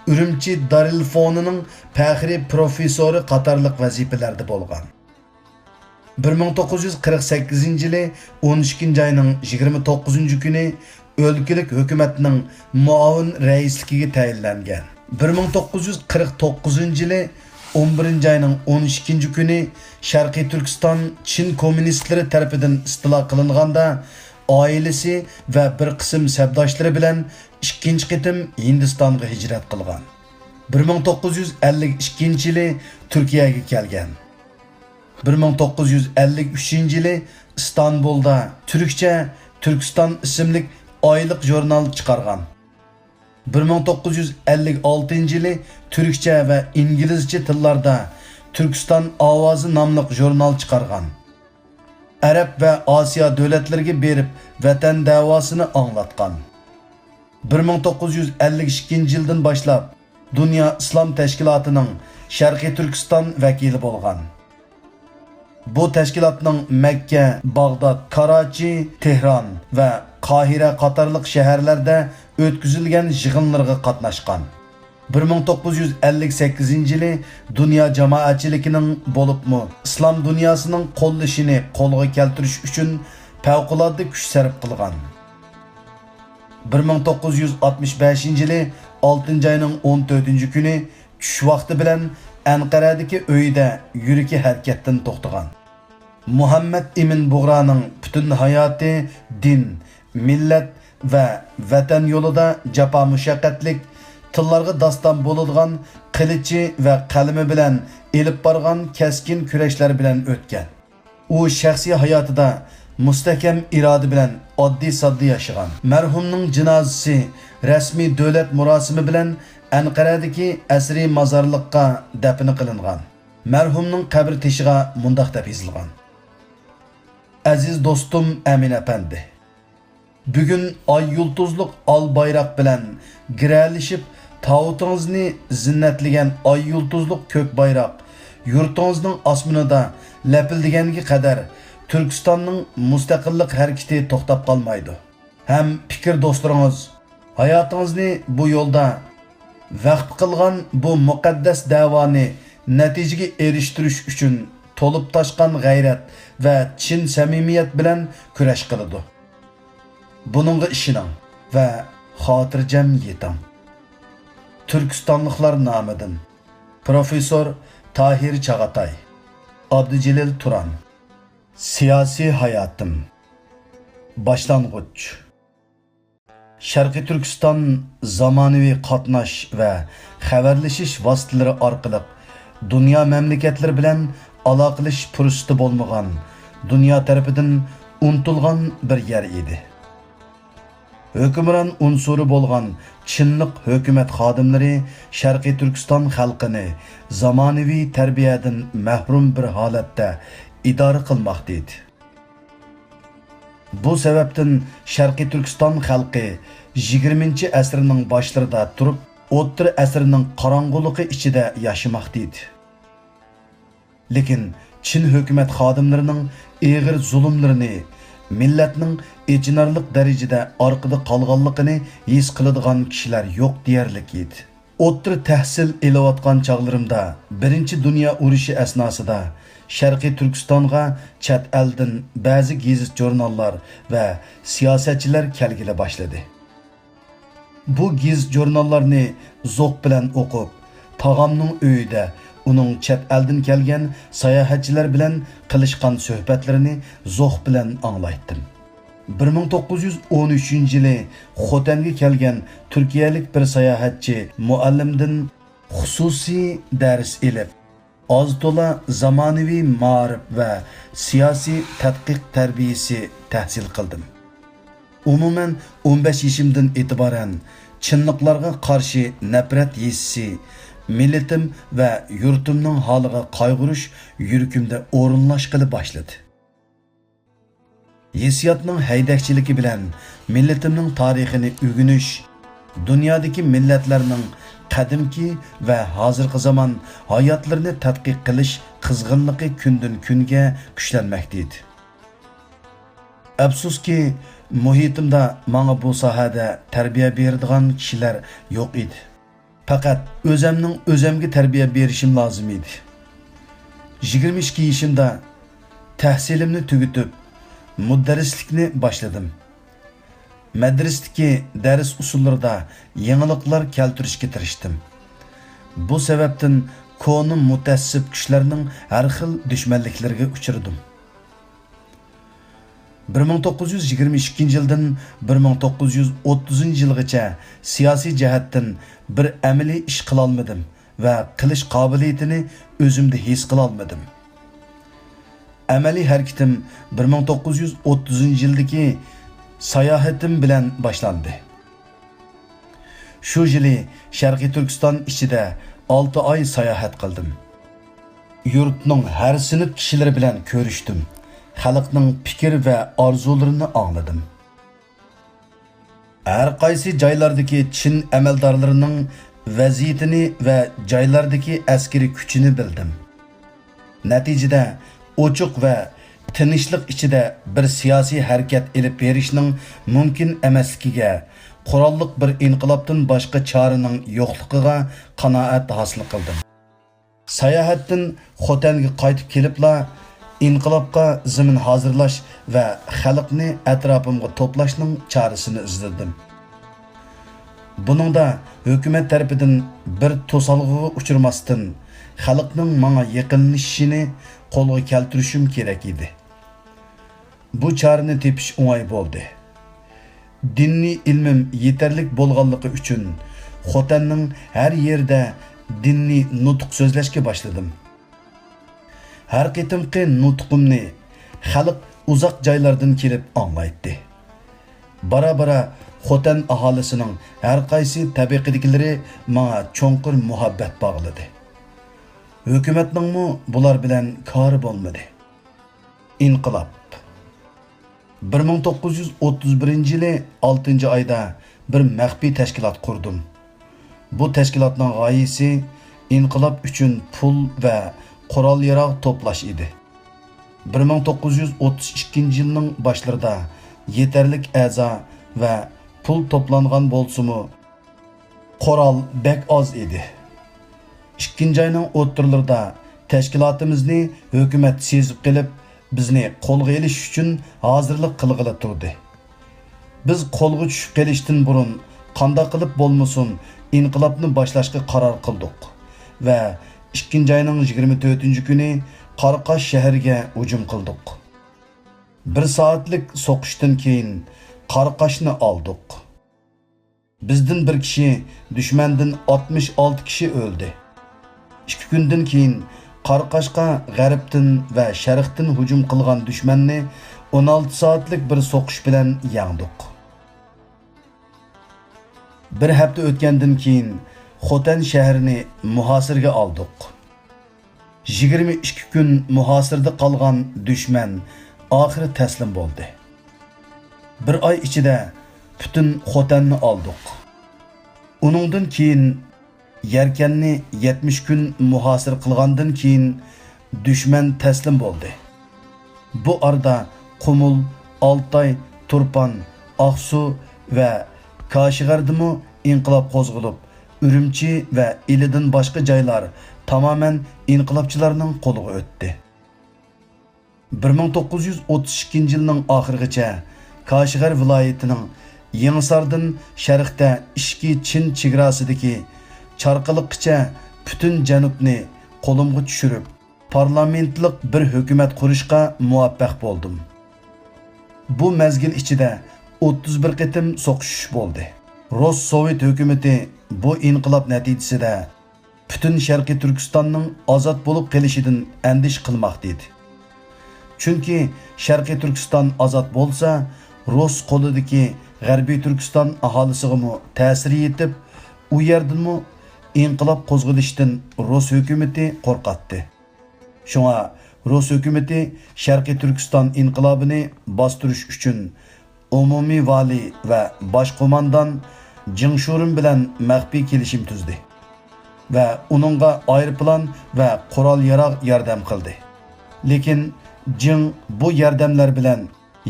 Urumchi Darilfonining faxriy professori qatorliq vazifalarda bo'lgan. 1948-yili 12-oyning 29-kuni o'lkalik hukumatning muavin raisligiga tayinlangan. 1949-yili 11-oyning 12-kuni Sharqiy Turkiston Çin kommunistlari tarafidan istilo qilinganda oilasi va bir qism sabdoshlari bilan ikkinchi qitim Hindistonga hijrat qilgan. 1952-yili Turkiyaga kelgan. 1953-yili İstanbulda Türkçe Türkistan ismli oylik jurnal chiqargan. 1956-yili Türkçe va inglizcha tillarda Türkistan Ovozi nomli jurnal chiqargan. Arab va Osiyo davlatlariga berib vatan davosini anglatgan. 1952-yildan boshlab Dünya İslam Təşkilatının Şərqi Türkistan vəkili bolğan. Bu təşkilatның Məkkə, Bağdad, Karachi, Tehran və Qahirə qatarlıq şəhərlərdə ötküzülgən yığınlarga qatnaşqan. 1958-yili dünya cemaatçilikinin bolupmu İslam dünyasının qollashini qo'lga keltirish uchun favqulodda kuch sarf qilgan. 1965-yili 6-ayning 14-kuni tush vaqti bilan Anqaradagi uyida yuragi harakatdan to'xtagan. Muhammad Emin Bug'raning butun hayoti din, millat va vatan yo'lida jafo mushaqqatlik, tillarga daston bo'ladigan qilichi va qalami bilan elib borgan keskin kurashlar bilan o'tgan. U shaxsiy hayotida mustahkam iroda bilan oddiy-soddiy yashagan. Marhumning jinozasi rasmiy davlat murosimi bilan Anqaradagi asriy mozorliqqa dafn qilingan. Marhumning qabri teshiga mundaq deb yozilgan: Aziz do'stim Amin apandi, bugun oy yulduzliq al bayroq bilan giralishib tavutingizni zinnatlagan oy yulduzliq ko'k bayroq yurtingizning osmonida lapildiganga qadar Türkistanning mustaqillik harakati to'xtab qolmaydi. Ham fikr do'stlaringiz hayotingizni bu yo'lda vaqf qilgan bu muqaddas davoni natijaga erishtirish uchun to'lib toshgan g'ayrat va chin samimiyat bilan kurash qiladi. Buningga ishoning va xotirjam yeting. Türkistonliklar nomidan Professor Tahir Chag'atay, Abdujelil Turan. Siyasi hayatım. Başlangıç. Şərqi Türkistan zamanıvi qatnaş və xəbərləşiş vasitələri arqılıq dünya məmləkətləri bilən əlaqələş fürsəti bolmağan, dünya tərəfindən unutulğan bir yer idi. Hökümran unsuru bolğan Çinlik hökumət xadimləri Şərqi Türkistan xalqını zamanıvi tərbiyədən məhrum bir halətdə idare qilmoqda. Bu sebepten Şərqi Türkistan xalqi 20-asrning boshlarida turib, o'rta asrning qorong'uligi ichida yashamoqda. Lekin Çin hukumat xodimlarining og'ir zulmlarini, millatning ejinarlik darajada orqada qolganligini his qiladigan kishilar yo'q deyarlik edi. O'rta tahsil elayotgan chog'larimda Birinchi Dunyo urushi asnosida Şərqi Türkistanğa chet eldan ba'zi gazet jurnallar va siyosatchilar kelgili boshladi. Bu gazet jurnallarni zo'q bilan o'qib, tog'amning uyida uning chet eldan kelgan sayohatchilar bilan qilishgan suhbatlarini zo'q bilan anglaytdim. 1913-yili Xotanga kelgan turkiyalik bir sayohatchi muallimdan xususiy dars ilib, az to'la zamonaviy ma'rif va siyosiy tadqiq tarbiyasi tahsil qildim. Umuman 15 yoshimdan e'tiboran Çinliklarga qarshi nafrat hissi, millatim va yurtimning holiga qayg'urish yuragimda o'rinlashqili boshladi. Hissiyotning haydakchiligi bilan millatimning tarixini o'rganish, dunyodagi millatlarning qadimki va hozirgi zamon hayotlarini tadqiq qilish qizg'inligi kundan kunga kuchlanmoqda edi. Afsuski, muhitimda menga bu sohada tarbiya beradigan kishilar yo'q edi. Faqat o'zimga tarbiya berishim lozim edi. 22 yoshimda tahsilimni tugatib, mudarrislikni boshladim. Madrasadagi dars usullarida yangiliklar keltirishga tirishdim. Bu sababdan konu mutassib kishilarning har xil dushmanliklariga uchradim. 1922 yildan 1930 yilgacha siyosiy jihatdan bir amaliy ish qila olmadim va qilish qobiliyatini o'zimda his qila olmadim. Amaliy harakatim 1930 yildagi sayohatim bilan boshlandi. Shu yili Sharqiy Turkiston ichida 6 oy sayohat qildim. Yurtning har sinf kishilari bilan ko'rishdim. Xalqning fikr va orzularini angladim. Har qaysi joylardagi Chin amaldorlarining vaziyatini va joylardagi askari kuchini bildim. Natijada ochiq va tinchlik ichida bir siyosiy harakat elib berishning mumkin emasligiga, qurolliq bir inqilobdan boshqa choraning yo'qligiga qanoat hosil qildim. Sayohatdan Xotanga qaytib kelibla inqilobga zamin hozirlash va xalqni atrofimga to'plashning chorasini izladim. Buningda hukumat tarafidan bir to'salg'iga uchirmasdan xalqning menga yaqinlashishini qo'lga keltirishim kerak edi. Bu chorani tepish o'ng'ay bo'ldi. Diniy ilmim yetarlik bo'lganligi uchun Xotanning har yerda diniy nutq so'zlashga boshladim. Har qitimqi nutqimni xalq uzoq joylardan kelib anglaydi. Bara-bara Xotan aholisining har qaysi tabaqadagilari menga cho'nqur muhabbat bog'ladi. Hukumatningmi bular bilan kori bo'lmadi. İnqilab 1931 yili 6 oyda bir maxfiy tashkilot qurdim. Bu tashkilotning g'oyasi inqilob uchun pul va qurol-yarog' to'plash edi. 1932 yilning boshlarida yetarlik a'zo va pul to'plangan bo'lsa-mu, qurol bek oz edi. 2 oyning o'ttirlarida tashkilotimizni hukumat sezib qilib, bizni qo'lga olish uchun hozirlik qilg'ili turdi. Biz qo'lga tushib kelishdan burun qanday qilib bo'lmasin inqilobni boshlashga qaror qildik va 2 oyning 24-kuni Qaraqosh shahriga hujum qildik. 1 soatlik so'qishdan keyin Qaraqoshni oldik. Bizdan bir kishi, dushmandan 66 kishi o'ldi. 2 kundan keyin Qaraqoshga g'arbdan va sharqdan hujum qilgan dushmanni 16 soatlik bir so'qish bilan yengdik. Bir hafta o'tgandan keyin Xotan shahrini muhosirga oldik. 22 kun muhosirda qolgan dushman oxiri taslim bo'ldi. Bir oy ichida butun Xotanni oldik. Uningdan keyin Yarkanni 70 kun muhosir qilgandan keyin dushman taslim bo'ldi. Bu arada Qumul, Altay, Turpan, Aqsu va Kashig'ardimi inqilob qo'zg'alib, Urumchi va Ilidan boshqa joylar tamamen inqilobchilarning qo'liga o'tdi. 1932 yilning oxirigacha Kashig'ar viloyatining Yangisardan sharqda ishki Chin chegarasidagi Charqiliqcha butun janubni qo'limga tushirib, parlamentlik bir hukumat qurishga muvaffaq bo'ldim. Bu mezgil ichida 31 qitim so'qishish bo'ldi. Rus Sovet hukumati bu inqilob natijasida butun Sharqiy Turkistonning ozod bo'lib qolishidan andish qilmoqda edi. Chunki Sharqiy Turkiston ozod bo'lsa, Rus qo'lidagi G'arbiy Turkiston aholisiga ta'sir yetib, u yerdanmi inqilob qo'zg'alishdan Rus hukumati qo'rqatdi. Shunga Rus hukumati Sharqiy Turkiston inqilobini bostirish uchun umumiy vali va bosh qo'mondan Jingshurin bilan maxfiy kelishim tuzdi va uningga aeroplan va qurol-yarog' yordam qildi. Lekin Jing bu yordamlar bilan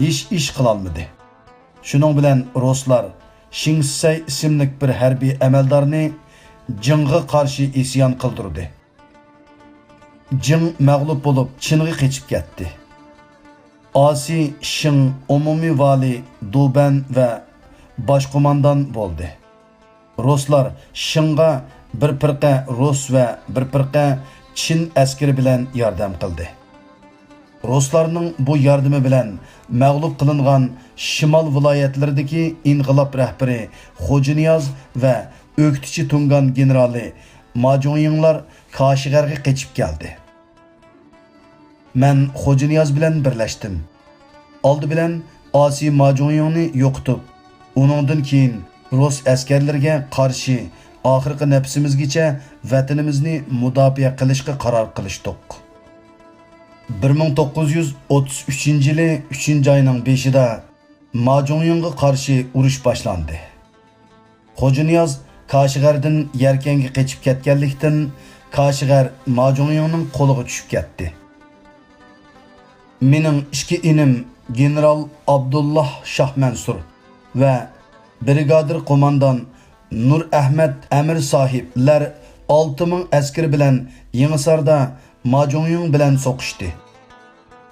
hech ish qila olmadi. Shuning bilan Ruslar Shingsay ismli bir harbiy amaldorni Jingga qarshi isyon qildirdi. Jing mag'lub bo'lib Chinga qochib ketdi. Asi Shing umumiy vali Duban va bosh qo'mondan bo'ldi. Ruslar Shingga bir firqa Rus va bir firqa Chin askari bilan yordam qildi. Ruslarning bu yordami bilan mag'lub qilingan shimol viloyatlaridagi inqilob rahbari Xo'janiyaz va o'ktichi Tungan generali Majonyinglar Kashgarga qochib keldi. Men Xo'janiyaz bilan birlashdim. Oldi bilan Asi Majonyingni yo'qotib, uningdan keyin Rus askarlariga qarshi oxirgi nafsimizgacha vatanimizni mudofaa qilishga qaror qilishdik. 1933 yılı 3. ayının 5'ida Majonyingga qarshi urush boshlandi. Xo'janiyaz Kashgardan Yarkanga qochib ketganlikdan Kashgar Majonyingning qo'liga tushib ketdi. Mening ikki inim general Abdullah Shah Mansur va brigadir qo'mondan Nur Ahmed Amir sahiblar 6000 askar bilan Yangisarda Majonying bilan so'qishdi.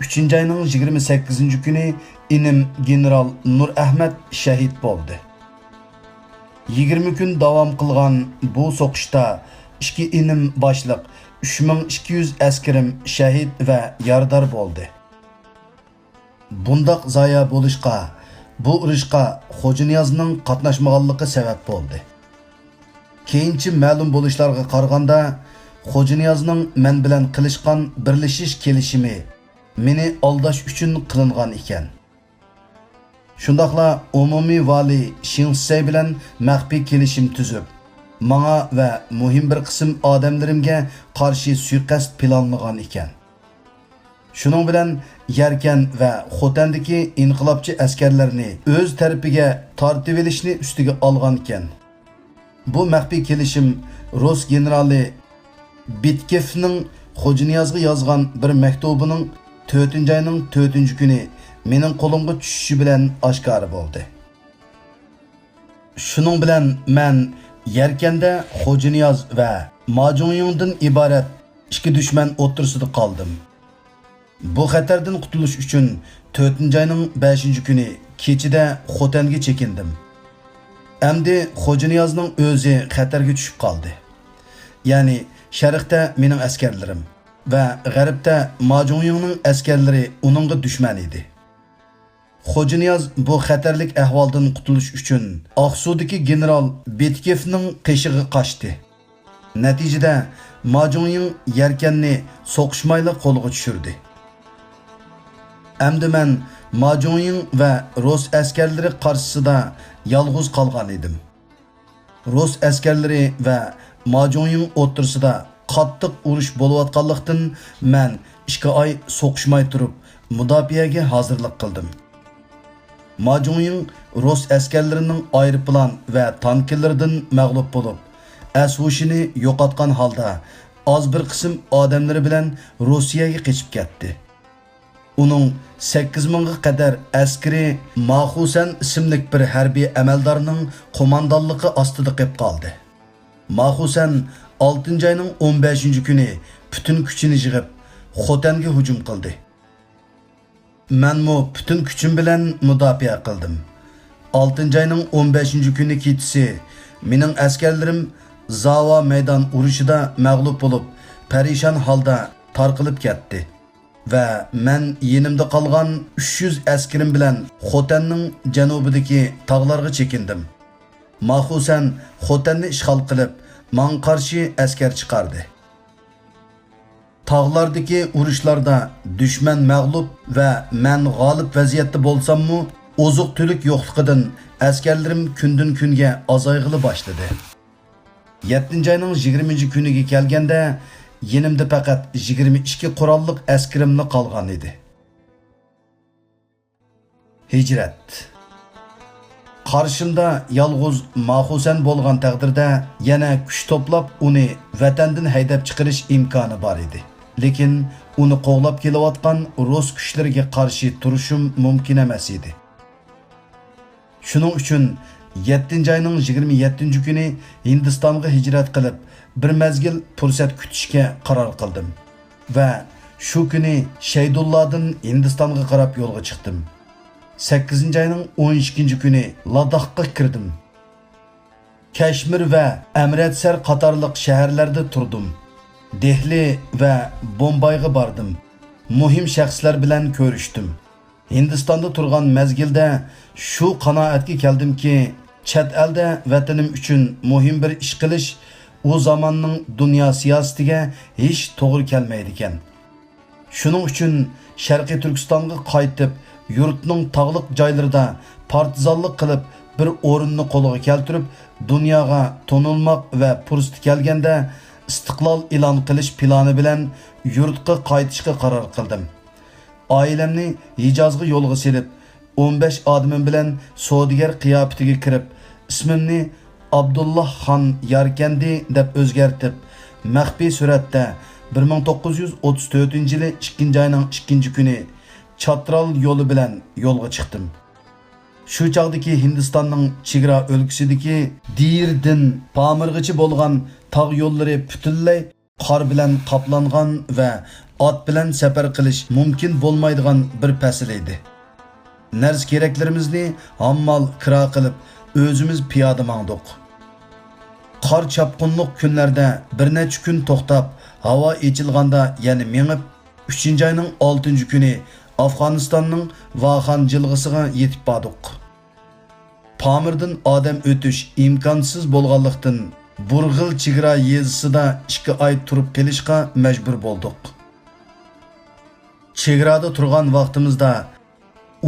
3. ayning 28 kuni inim general Nur Ahmed shahid bo'ldi. 20 kun davom qilgan bu so'qishda ikki inim boshliq 3200 askarim shahid va yordar bo'ldi. Bundaq zoya bo'lishqa, bu urushqa Xo'janiyazning qatnashmaganligi sabab bo'ldi. Keyinchi ma'lum bo'lishlarga qaraganda Xo'janiyazning men bilan qilishgan birlashish kelishimi meni aldash uchun qilingan ekan. Shundaqla umumiy vali Shinsey bilan maxfiy kelishim tuzib, menga va muhim bir qism odamlarimga qarshi suiqasd planlagan ekan. Shuning bilan Yarkan va Xotandagi inqilobchi askarlarni o'z tarafiga tortib olishni ustiga olgan ekan. Bu maxfiy kelishim Rus generali Bitkevning Xo'janiyazga yozgan bir maktubining 4. ayning 4. kuni mening qo'limga tushishi bilan oshkor bo'ldi. Shuning bilan men Yarkanda Xo'janiyaz va Majonyingdan iborat ikki dushman o'rtasida qoldim. Bu xatardan qutulish uchun 4. ayning 5. kuni kechida Xotanga chekindim. Endi Xo'janiyazning o'zi xatarga tushib qoldi. Ya'ni sharqda mening askarlarim va g'arbda Majonyingning askarlari uningga dushman edi. Xo'janiyaz bu xatarlik ahvoldan qutulish uchun Oqsudagi general Betkevning qishig'i qochdi. Natijada Majonying Yarkanni so'qishmayla qo'lga tushirdi. Endi men Majonying va Rus askarlari qarshisida yolg'iz qolgan edim. Rus askarlari va Majonying o'rtasida qattiq urush bo'layotganlikdan men 2 oy so'qishmay turib mudofaaga hozirlik qildim. Majonying Rus askarlarining aeroplan va tanklardan mag'lub bo'lib, ashushini yo'qotgan holda az bir qism odamlari bilan Rossiyaga qochib ketdi. Uning 8000 ga qadar askari Maxusan ismli bir harbiy amaldorning qo'mondonligi ostida qolib qoldi. Maxusan 6. ayning 15. kuni bütün kuchini yig'ib Xotanga hujum qildi. Menmo bütün kuchim bilan mudofaa qildim. 6. ayning 15. kuni kechasi mening askarlarim Zava meydan urushida mag'lub bo'lib, parishon holda tarqilib ketdi. Va men yenimda qolgan 300 askarim bilan Xotanning janubidagi tog'larga chekindim. Maxusan Xotanni ishg'ol qilib, men qarshi askar chiqardi. Tog'lardagi urushlarda dushman mag'lub va men g'olib vaziyatda bo'lsam-mu, ozuq-tulik yo'qligidan askarlarim kundan kunga azayg'ili boshladi. 7. ayning 20. kuniga kelganda yenimda faqat 22 qurolliq askarimni qolgan edi. Hijrat. Qarshimda yolg'iz Maxusan bo'lgan taqdirda yana kuch to'plab uni vatandan haydab chiqarish imkoni bor edi. Lekin uni qo'g'lab kelayotgan Rus kuchlariga qarshi turishim mumkin emas edi. Shuning uchun 7. ayning 27. kuni Hindistonga hijrat qilib, bir mezgil fursat kutishga qaror qildim va shu kuni Shaydulladan Hindistonga qarab yo'lga chiqdim. 8. ayning 12. kuni Ladakhga kirdim. Kashmir va Amritsar qatorliq shaharlarda turdim. Dehli va Bombayga bordim. muhim shaxslar bilan ko'rishdim. Hindistonda turgan mezgilda shu qanoatga keldimki, chet elda vatanim uchun muhim bir ish qilish o zamonning dunyo siyosatiga hech to'g'ri kelmaydi ekan. Shuning uchun Sharqiy Turkistonga qaytib, yurtning tog'liq joylarida partizanlik qilib, bir o'rinni qo'lga keltirib, dunyoga tonilmoq va fursat kelganda istiqlol e'lon qilish plani bilan yurtga qaytishga qaror qildim. Ailemni Hijozga yo'lga selib, 15 odamim bilan savdogar qiyofatiga kirib, ismimni Abdullah Xon Yarkandi deb o'zgartib, maxfiy suratda 1934 yili 2 oyning 2 kuni Chatral yo'li bilan yo'lga chiqdim. Shu chaqdagi Hindistonning chegara o'lkasidagi Dirdan Pamirgacha bo'lgan tog' yo'llari butunlay qor bilan qoplangan va ot bilan safar qilish mumkin bo'lmaydigan bir fasl edi. Narsa keraklarimizni hammal kira qilib, o'zimiz piyoda mangdik. Qor chapqunliq kunlarda bir necha kun to'xtab, havo echilganda yana mengib 3-oyning 6-kuni Afg'onistonning Vaxan jilg'isiga yetib bordik. Pamirdan odam o'tish imkonsiz bo'lganlikdan Burg'il chegara yezisida 2 oy turib kelishga majbur bo'ldik. Chegarada turgan vaqtimizda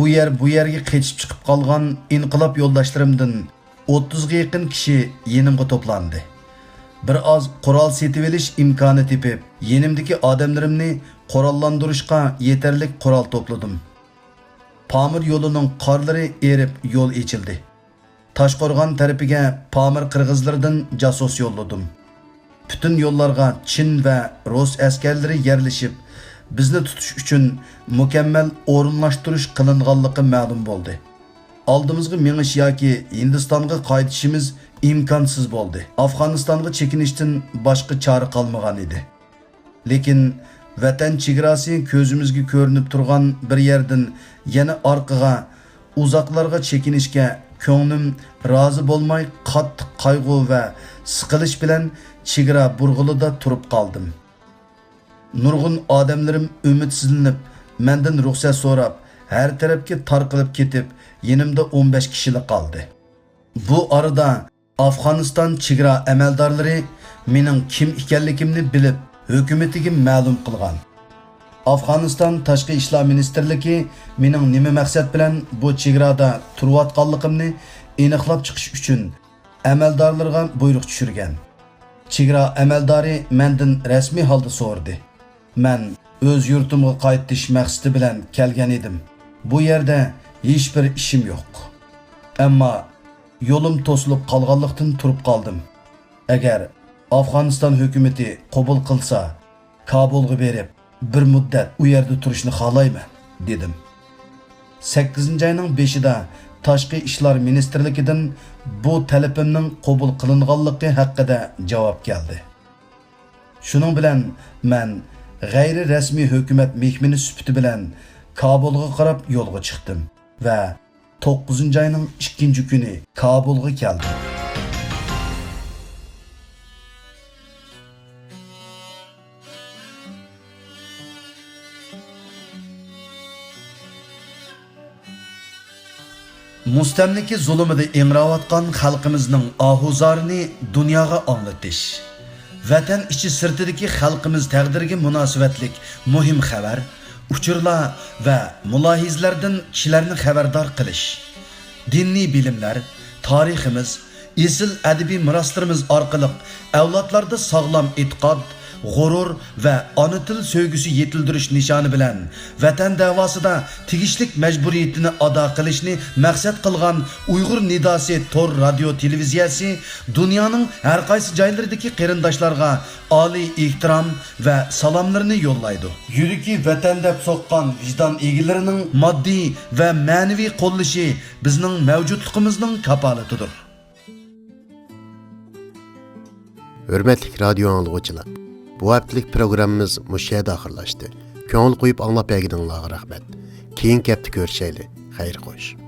u yer bu yerga qechib chiqib qolgan inqilob yo'ldoshlarimdan 30 ga yaqin kishi yenimga to'plandi. Bir oz qurol setib olish imkoni tepib, yenimdagi odamlarimni qurollantirishga yetarli qurol to'pladim. Pamir yo'lining qorlari erib yo'l ochildi. Toshqo'rg'on tarafiga Pamir qirg'izlaridan jasos yo'lladim. Bütün yo'llarga Chin va Rus askarlari yerlashib, bizni tutish uchun mukammal o'rinlashtirish qilinganligi ma'lum bo'ldi. Oldimizga menish yoki Hindistonga qaytishimiz imkonsiz bo'ldi. Afg'onistonga chekinishdan boshqa chora qolmagan edi. Lekin vatan chegarasi ko'zimizga ko'rinib turgan bir yerdan yana orqaga, uzoqlarga chekinishga ko'nglim rozi bo'lmay qattiq qayg'u va siqilish bilan chegara burg'ilida turib qoldim. Nurg'un odamlarim umidsizlanib, mendan ruxsat so'rab, har tarafga tarqalib ketib, yenimda 15 kishilik qoldi. Bu arada Afg'oniston chegara amaldorlari mening kim ekanligimni bilib, hukumatiga ma'lum qilgan. Afg'oniston Tashqi ishlar ministrligi mening nima maqsad bilan bu chegarada turayotganligimni aniqlab chiqish uchun amaldorlarga buyruq tushirgan. Chegara amaldori mendan rasmiy holda so'rdi. Men o'z yurtimga qaytish maqsadi bilan kelgan edim. Bu yerda hech bir ishim yo'q. Ammo yo'lim to'silib qolganlikdan turib qoldim. Agar Afg'oniston hukumati qabul qilsa, Kabulga berib, bir muddat u yerda turishni xohlayman, dedim. 8-oyning 5-ida Tashqi ishlar ministrligidan bu talabimning qabul qilinganligi haqida javob keldi. Shuning bilan men g'ayri rasmiy hukumat mehmoni sifati bilan Kabulga qarab yo'lga chiqdim va 9-oyning 2-kuni Kabulga keldim. Mustamliki zulmida emrayotgan xalqimizning ohuzorini dunyoga anglatish, vatan ichi sirtidagi xalqimiz taqdiriga munosabatlik muhim xabar, uchurlar va mulohizlardan kishilarni xabardor qilish, diniy bilimlar, tariximiz, esil adabiy meroslarimiz orqali avlodlarda sog'lom e'tiqod, g'urur va ona til sevgisi yetildirish nishoni bilan vatan davosida tegishlik majburiyatini ado qilishni maqsad qilgan Uyg'ur nidosi tor radio televiziyasi dunyoning har qaysi joylaridagi qarindoshlarga oliy ehtirom va salomlarini yo'llaydi. Yuragi vatan deb so'qqan vijdon egalarining moddiy va ma'naviy qo'llashi bizning mavjudligimizning kapolatidir. Hürmetli radyo anlıqçılar, bu haftalik programımız müşahede ahırlaştı. Köngül qo'yib anglab berganinglarga rahmat. Keyin kapta ko'rishayli. Xayr qo'sh.